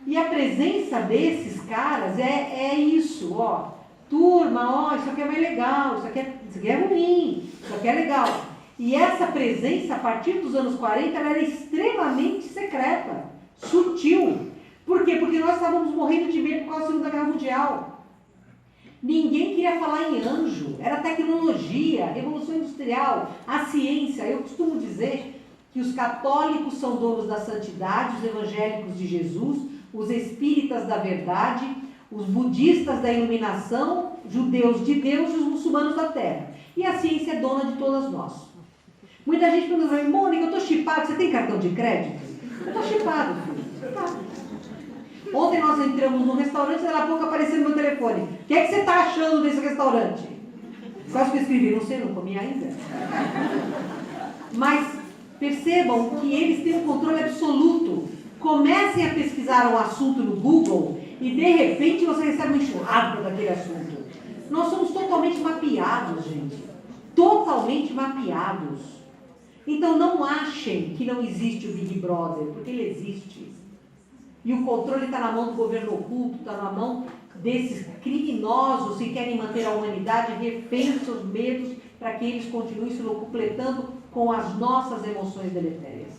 [SPEAKER 1] E a presença desses caras é isso, ó. Turma, ó, isso aqui é mais legal, isso aqui é ruim, isso aqui é legal. E essa presença, a partir dos anos 40, ela era extremamente secreta, sutil. Por quê? Porque nós estávamos morrendo de medo por causa da Segunda Guerra Mundial. Ninguém queria falar em anjo, era tecnologia, revolução industrial, a ciência. Eu costumo dizer que os católicos são donos da santidade, os evangélicos de Jesus, os espíritas da verdade, os budistas da iluminação, judeus de Deus e os muçulmanos da terra. E a ciência é dona de todas nós. Muita gente pergunta, Mônica, eu estou chipado, você tem cartão de crédito? Eu estou chipado, filho. Tá. Ontem nós entramos num restaurante e daqui a pouco apareceu no meu telefone. O que é que você está achando desse restaurante? Quase que eu escrevi, não sei, não comi ainda. Mas percebam que eles têm um controle absoluto. Comecem a pesquisar um assunto no Google e de repente você recebe uma enxurrada daquele assunto. Nós somos totalmente mapeados, gente. Totalmente mapeados. Então não achem que não existe o Big Brother, porque ele existe. E o controle está na mão do governo oculto, está na mão desses criminosos que querem manter a humanidade refém dos seus medos para que eles continuem se locupletando com as nossas emoções deletérias.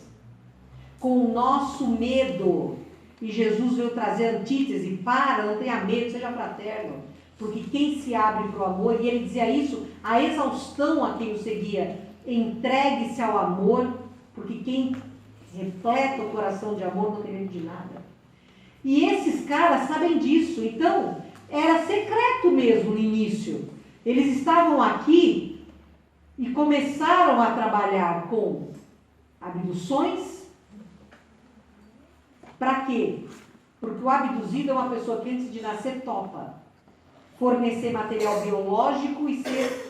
[SPEAKER 1] Com o nosso medo. E Jesus veio trazer antítese, não tenha medo, seja fraterno. Porque quem se abre para o amor, e ele dizia isso, a exaustão a quem o seguia, entregue-se ao amor, porque quem repleta o coração de amor não tem medo de nada. E esses caras sabem disso, então era secreto mesmo no início. Eles estavam aqui e começaram a trabalhar com abduções. Para quê? Porque o abduzido é uma pessoa que antes de nascer topa. fornecer material biológico e ser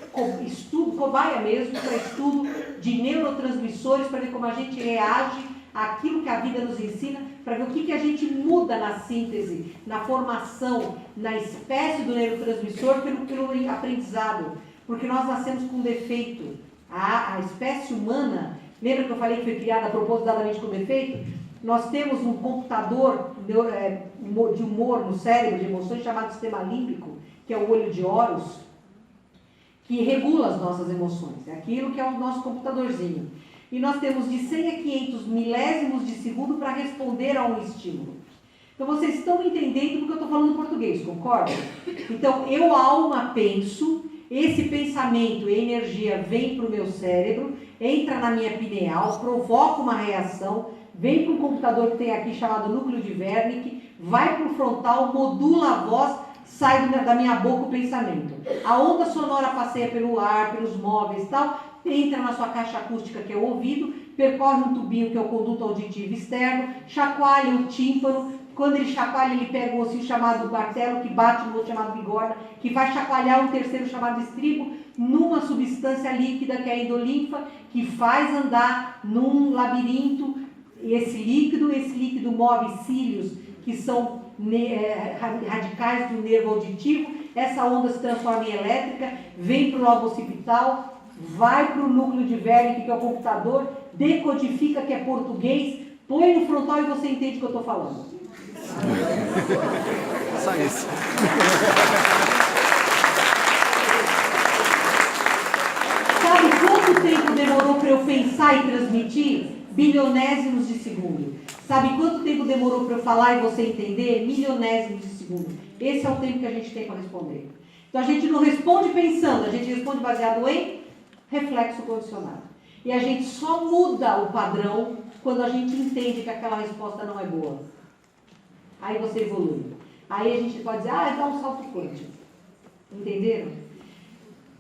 [SPEAKER 1] cobaia mesmo para estudo de neurotransmissores, para ver como a gente reage àquilo que a vida nos ensina, para ver o que a gente muda na síntese, na formação, na espécie do neurotransmissor pelo aprendizado. Porque nós nascemos com defeito. A espécie humana, lembra que eu falei que foi criada propositadamente com defeito? Nós temos um computador de humor no cérebro, de emoções, chamado sistema límbico, que é o olho de Horus, que regula as nossas emoções. É aquilo que é o nosso computadorzinho. E nós temos de 100 a 500 milésimos de segundo para responder a um estímulo. Então, vocês estão entendendo porque eu estou falando português, concorda? Então, eu, alma, penso, esse pensamento e energia vem para o meu cérebro, entra na minha pineal, provoca uma reação, vem para um computador que tem aqui chamado núcleo de Wernicke, vai para o frontal, modula a voz, sai da minha boca o pensamento. A onda sonora passeia pelo ar, pelos móveis e tal, entra na sua caixa acústica, que é o ouvido, percorre um tubinho, que é o conduto auditivo externo, chacoalha o tímpano. Quando ele chacoalha, ele pega um ossinho chamado martelo, que bate no outro chamado bigorna, que vai chacoalhar um terceiro chamado estribo, numa substância líquida, que é a endolinfa, que faz andar num labirinto. Esse líquido move cílios, que são radicais do nervo auditivo. Essa onda se transforma em elétrica, vem para o lobo occipital, vai para o núcleo de Wernicke, que é o computador, decodifica que é português, põe no frontal e você entende o que eu estou falando.
[SPEAKER 2] Só isso.
[SPEAKER 1] Sabe quanto tempo demorou para eu pensar e transmitir? Bilionésimos de segundo. Sabe quanto tempo demorou para eu falar e você entender? Milionésimos de segundo. Esse é o tempo que a gente tem para responder. Então a gente não responde pensando, a gente responde baseado em reflexo condicionado. E a gente só muda o padrão quando a gente entende que aquela resposta não é boa. Aí você evolui. Aí a gente pode dizer, dá um salto quântico. Entenderam?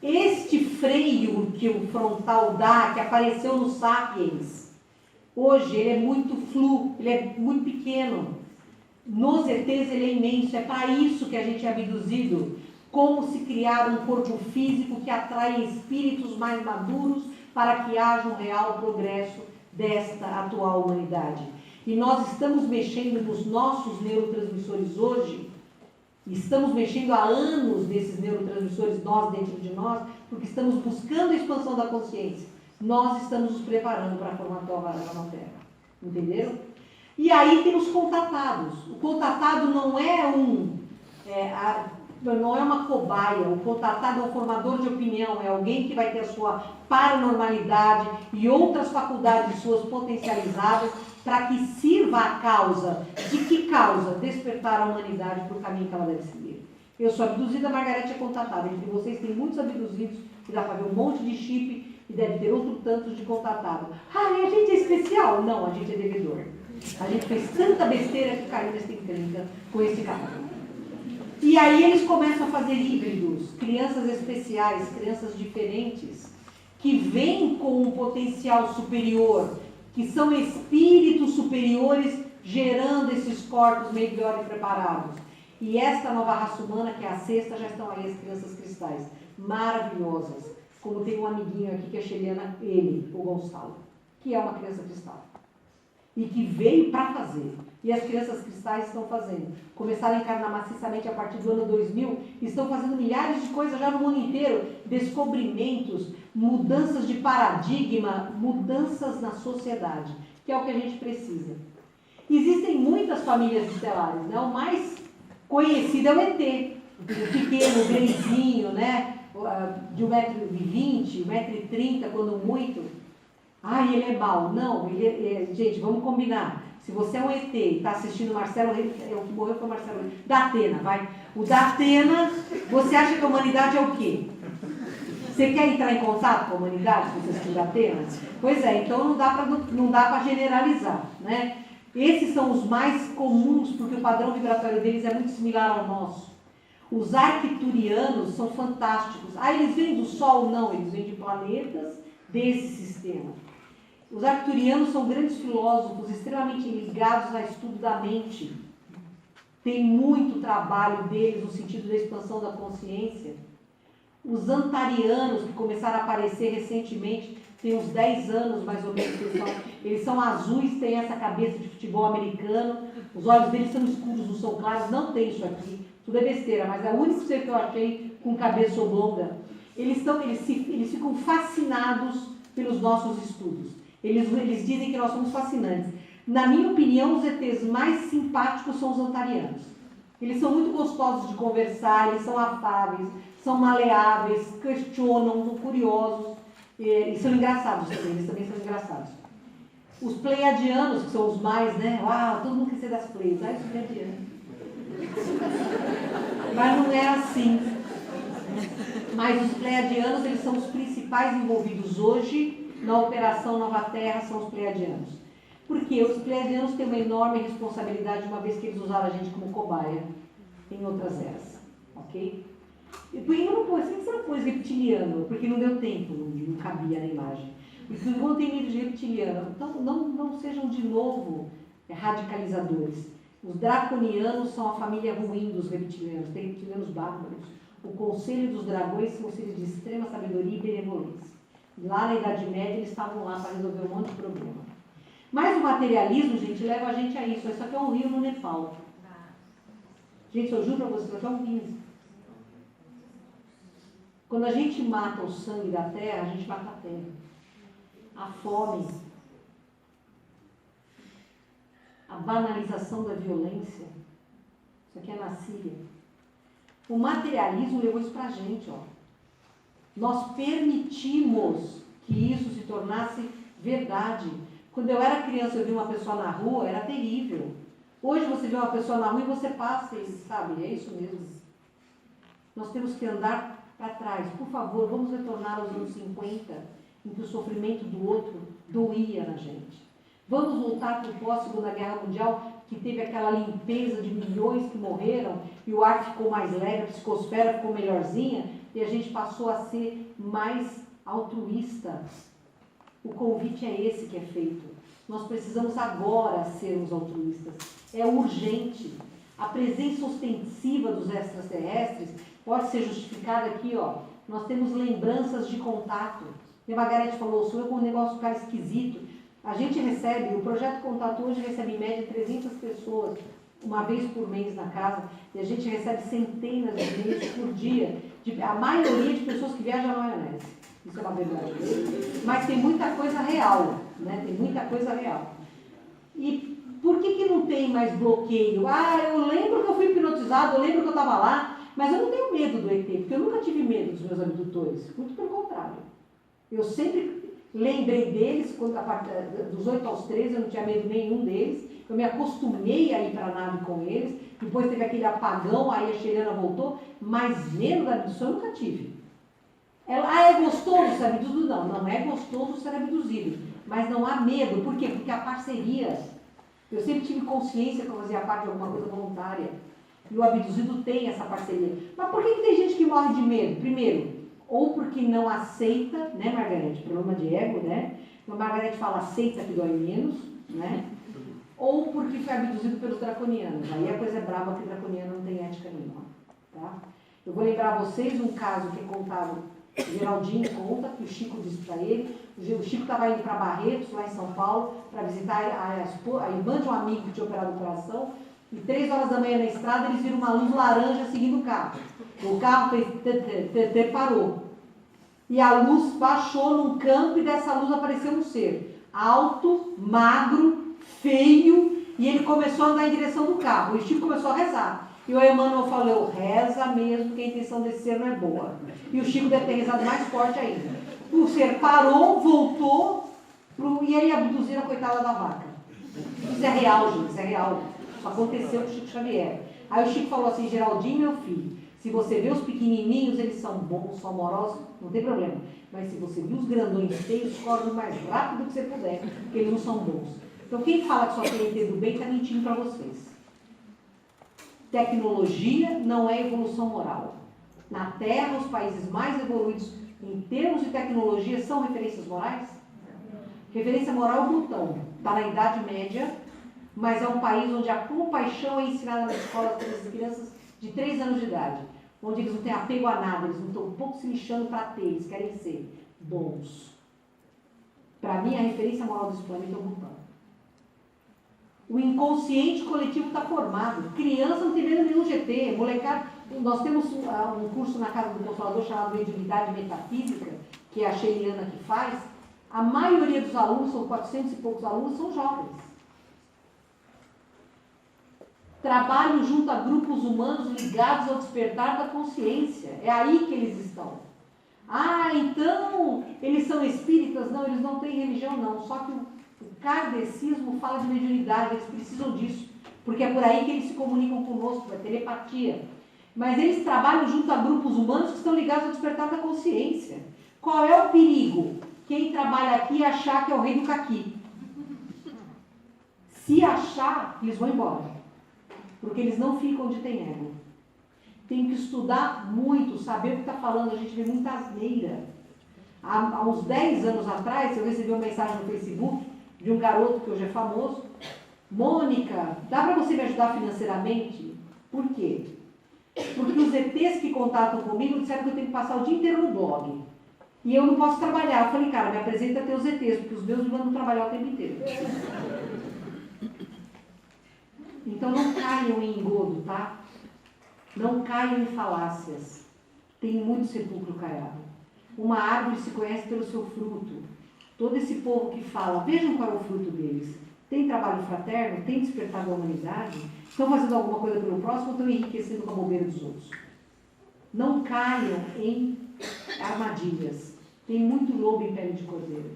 [SPEAKER 1] Este freio que o frontal dá, que apareceu no Sapiens, hoje ele é muito ele é muito pequeno. Nos ETs ele é imenso. É para isso que a gente é abduzido. Como se criar um corpo físico que atrai espíritos mais maduros para que haja um real progresso desta atual humanidade. E nós estamos mexendo nos nossos neurotransmissores hoje, estamos mexendo há anos nesses neurotransmissores, nós dentro de nós, porque estamos buscando a expansão da consciência. Nós estamos nos preparando para formar a nova era na Terra. Entenderam? E aí tem os contatados. O contatado não é não é uma cobaia. O contatado é um formador de opinião, é alguém que vai ter a sua paranormalidade e outras faculdades suas potencializadas para que sirva a causa. De que causa? Despertar a humanidade para o caminho que ela deve seguir. Eu sou abduzida, a Margarete é contatada. Entre vocês tem muitos abduzidos, que dá para ver um monte de chip e deve ter outro tanto de contatado. E a gente é especial? Não, a gente é devedor. A gente fez tanta besteira que caiu nessa encrenca com esse cara. E aí eles começam a fazer híbridos, crianças especiais, crianças diferentes, que vêm com um potencial superior, que são espíritos superiores gerando esses corpos melhor preparados. E esta nova raça humana, que é a sexta, já estão aí as crianças cristais, maravilhosas. Como tem um amiguinho aqui que é chilena, ele, o Gonçalo, que é uma criança cristal. E que veio para fazer. E as crianças cristais estão fazendo. Começaram a encarnar maciçamente a partir do ano 2000, estão fazendo milhares de coisas já no mundo inteiro, descobrimentos, mudanças de paradigma, mudanças na sociedade, que é o que a gente precisa. Existem muitas famílias estelares, né? O mais conhecido é o ET, o pequeno, o greizinho, né? De 1,20 m, 1,30 m, quando muito. Ele é mau. Não, gente, vamos combinar. Se você é um ET e está assistindo Marcelo Reis, o que morreu foi o Marcelo Reis, da Atena, vai. O da Atena, você acha que a humanidade é o quê? Você quer entrar em contato com a humanidade, se você assistir da Atena? Pois é, então não dá para generalizar, né? Esses são os mais comuns, porque o padrão vibratório deles é muito similar ao nosso. Os arcturianos são fantásticos. Eles vêm do Sol? Não, eles vêm de planetas desse sistema. Os arcturianos são grandes filósofos, extremamente ligados ao estudo da mente. tem muito trabalho deles no sentido da expansão da consciência. Os antarianos, que começaram a aparecer recentemente, tem uns 10 anos mais ou menos, eles são azuis, têm essa cabeça de futebol americano, os olhos deles são escuros, não são claros, não tem isso aqui, tudo é besteira, mas é o único ser que eu achei com cabeça oblonga. Eles ficam fascinados pelos nossos estudos. Eles dizem que nós somos fascinantes. Na minha opinião, os ETs mais simpáticos são os antarianos. Eles são muito gostosos de conversar, eles são afáveis, são maleáveis, questionam, são curiosos e são engraçados também, eles também são engraçados. Os pleiadianos, que são os mais, né? Uau, todo mundo quer ser das pleias, os pleiadianos. Mas não é assim. Mas os pleiadianos, eles são os principais envolvidos hoje na Operação Nova Terra, são os pleiadianos. Porque os pleiadianos têm uma enorme responsabilidade, uma vez que eles usaram a gente como cobaia em outras eras, ok? Eu não pôs, você não pôs reptiliano, porque não deu tempo, não cabia na imagem. Porque todo mundo tem medo de reptiliano. Então, não sejam de novo radicalizadores. Os draconianos são a família ruim dos reptilianos, tem reptilianos bárbaros. O Conselho dos Dragões são seres de extrema sabedoria e benevolência. Lá na Idade Média, eles estavam lá para resolver um monte de problema. Mas o materialismo, gente, leva a gente a isso. Isso aqui é um rio no Nepal. Gente, eu juro para vocês, isso aqui é um rio. Quando a gente mata o sangue da terra, a gente mata a terra. A fome, a banalização da violência, isso aqui é na Síria. O materialismo levou isso para a gente, ó. Nós permitimos que isso se tornasse verdade. Quando eu era criança, eu vi uma pessoa na rua, era terrível. Hoje você vê uma pessoa na rua e você passa e sabe, é isso mesmo. Nós temos que andar para trás. Por favor, vamos retornar aos anos 50, em que o sofrimento do outro doía na gente. Vamos voltar para o pós-Segunda Guerra Mundial, que teve aquela limpeza de milhões que morreram, e o ar ficou mais leve, a psicosfera ficou melhorzinha, e a gente passou a ser mais altruísta. O convite é esse que é feito. Nós precisamos agora sermos altruístas. É urgente. A presença ostensiva dos extraterrestres pode ser justificada aqui, ó. Nós temos lembranças de contato. A Margarete falou, sou eu com um negócio ficar esquisito. A gente recebe, o Projeto Contato hoje recebe em média 300 pessoas, uma vez por mês na casa, e a gente recebe centenas de e-mails por dia, a maioria de pessoas que viajam na maionese. Isso é uma verdade. Mas tem muita coisa real, né? Tem muita coisa real. E por que não tem mais bloqueio? Eu lembro que eu fui hipnotizado, eu lembro que eu estava lá, mas eu não tenho medo do ET, porque eu nunca tive medo dos meus abdutores. Muito pelo contrário. Eu sempre lembrei deles, dos 8 aos 13, eu não tinha medo nenhum deles. Eu me acostumei a ir para a nave com eles. Depois teve aquele apagão, aí a Xeriana voltou, mas medo da abdução eu nunca tive. É gostoso ser abduzido? Não é gostoso ser abduzido. Mas não há medo. Por quê? Porque há parceria. Eu sempre tive consciência que eu fazia parte de alguma coisa voluntária. E o abduzido tem essa parceria. Mas por que tem gente que morre de medo? Primeiro, ou porque não aceita, né, Margarete? Problema de ego, né? Então, a Margarete fala, aceita que dói menos, né? Ou porque foi abduzido pelos draconianos. Aí a coisa é brava, que draconiano não tem ética nenhuma, tá? Eu vou lembrar a vocês um caso que é contado. O Geraldinho conta que o Chico disse para ele, o Chico estava indo para Barretos, lá em São Paulo, para visitar a irmã de um amigo que tinha operado o coração, e 3 horas da manhã na estrada eles viram uma luz laranja seguindo o carro. O carro fez parou. E a luz baixou num campo e dessa luz apareceu um ser alto, magro, feio, e ele começou a andar em direção do carro. E o Chico começou a rezar. E o Emmanuel falou, reza mesmo, que a intenção desse ser não é boa. E o Chico deve ter rezado mais forte ainda. O ser parou, voltou, e aí abduziram a coitada da vaca. Isso é real, gente, isso é real. Isso aconteceu com o Chico Xavier. Aí o Chico falou assim, Geraldinho, meu filho, se você vê os pequenininhos, eles são bons, são amorosos, não tem problema. Mas se você vê os grandões feios, corre o mais rápido que você puder, porque eles não são bons. Então quem fala que só tem ET do bem está mentindo para vocês. Tecnologia não é evolução moral. Na Terra, os países mais evoluídos em termos de tecnologia são referências morais? Referência moral é o Plutão. Está na Idade Média, mas é um país onde a compaixão é ensinada nas escolas para as crianças de 3 anos de idade, onde eles não têm apego a nada, eles não estão um pouco se lixando para ter, eles querem ser bons. Para mim, a referência moral desse planeta é o Butão. O inconsciente coletivo está formado. Criança não tem medo nenhum GT, molecada. Nós temos um curso na Casa do Consolador chamado Mediunidade Metafísica, que é a Sheiliana que faz. A maioria dos alunos, são 400 e poucos alunos, são jovens. Trabalham junto a grupos humanos ligados ao despertar da consciência. É aí que eles estão. Ah, então, eles são espíritas? Não, eles não têm religião, não. Só que o kardecismo fala de mediunidade, eles precisam disso. Porque é por aí que eles se comunicam conosco, é telepatia. Mas eles trabalham junto a grupos humanos que estão ligados ao despertar da consciência. Qual é o perigo? Quem trabalha aqui achar que é o rei do caqui. Se achar, eles vão embora. Porque eles não ficam onde tem ego. Tem que estudar muito, saber o que está falando. A gente vê muita asneira. Há uns 10 anos atrás, eu recebi uma mensagem no Facebook de um garoto que hoje é famoso. Mônica, dá para você me ajudar financeiramente? Por quê? Porque os ETs que contatam comigo disseram que eu tenho que passar o dia inteiro no blog. E eu não posso trabalhar. Eu falei, cara, me apresenta teus ETs, porque os meus me mandam trabalhar o tempo inteiro. Então não caiam em engodo, tá? Não caiam em falácias. Tem muito sepulcro caiado. Uma árvore se conhece pelo seu fruto. Todo esse povo que fala, vejam qual é o fruto deles. Tem trabalho fraterno, tem despertar da humanidade, estão fazendo alguma coisa pelo próximo, estão enriquecendo com a bobeira dos outros. Não caiam em armadilhas. Tem muito lobo em pele de cordeiro.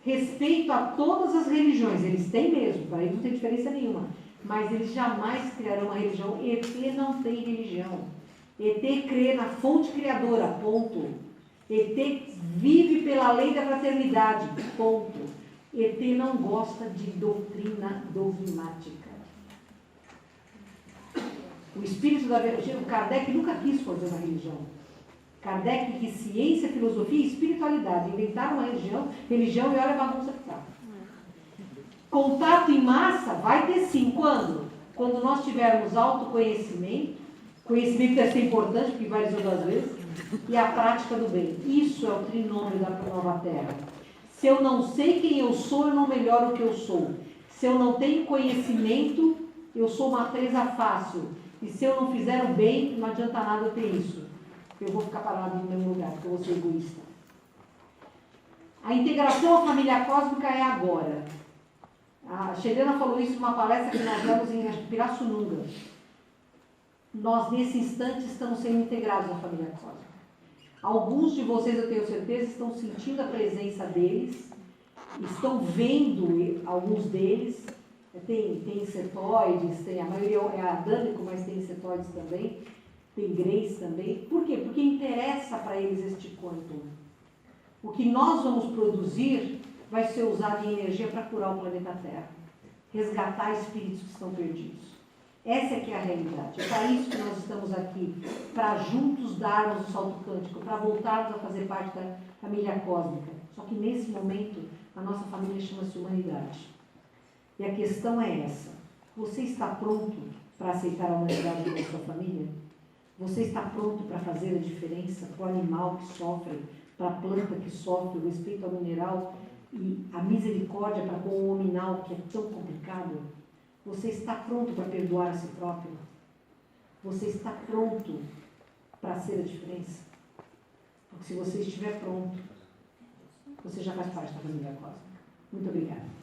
[SPEAKER 1] Respeito a todas as religiões, eles têm mesmo, para eles não tem diferença nenhuma. Mas eles jamais criarão uma religião. ET não tem religião. ET crê na fonte criadora, ponto. ET vive pela lei da fraternidade, ponto. ET não gosta de doutrina dogmática. O espírito da verdade, o Kardec nunca quis fazer uma religião. Kardec quis ciência, filosofia e espiritualidade. Inventaram uma religião e olha a bagunça que está. Contato em massa vai ter sim. Quando? Quando nós tivermos autoconhecimento, conhecimento deve ser importante, porque vai dizer duas vezes, e a prática do bem. Isso é o trinômio da nova Terra. Se eu não sei quem eu sou, eu não melhoro o que eu sou. Se eu não tenho conhecimento, eu sou uma presa fácil. E se eu não fizer o bem, não adianta nada eu ter isso. Eu vou ficar parado no mesmo lugar, porque eu vou ser egoísta. A integração à família cósmica é agora. A Sheiliana falou isso numa palestra que nós demos em Pirassununga. Nós, nesse instante, estamos sendo integrados à família cósmica. Alguns de vocês, eu tenho certeza, estão sentindo a presença deles, estão vendo alguns deles. Tem insetoides, a maioria é adâmico, mas tem insetoides também, tem greys também. Por quê? Porque interessa para eles este quantum. O que nós vamos produzir vai ser usado em energia para curar o planeta Terra, resgatar espíritos que estão perdidos. Essa é que é a realidade. É para isso que nós estamos aqui, para juntos darmos o salto quântico, para voltarmos a fazer parte da família cósmica. Só que nesse momento, a nossa família chama-se humanidade. E a questão é essa. Você está pronto para aceitar a humanidade da sua família? Você está pronto para fazer a diferença para o animal que sofre, para a planta que sofre, o respeito ao mineral e a misericórdia para com o hominal, que é tão complicado? Você está pronto para perdoar a si próprio? Você está pronto para ser a diferença? Porque se você estiver pronto, você já faz parte da família cósmica. Muito obrigada.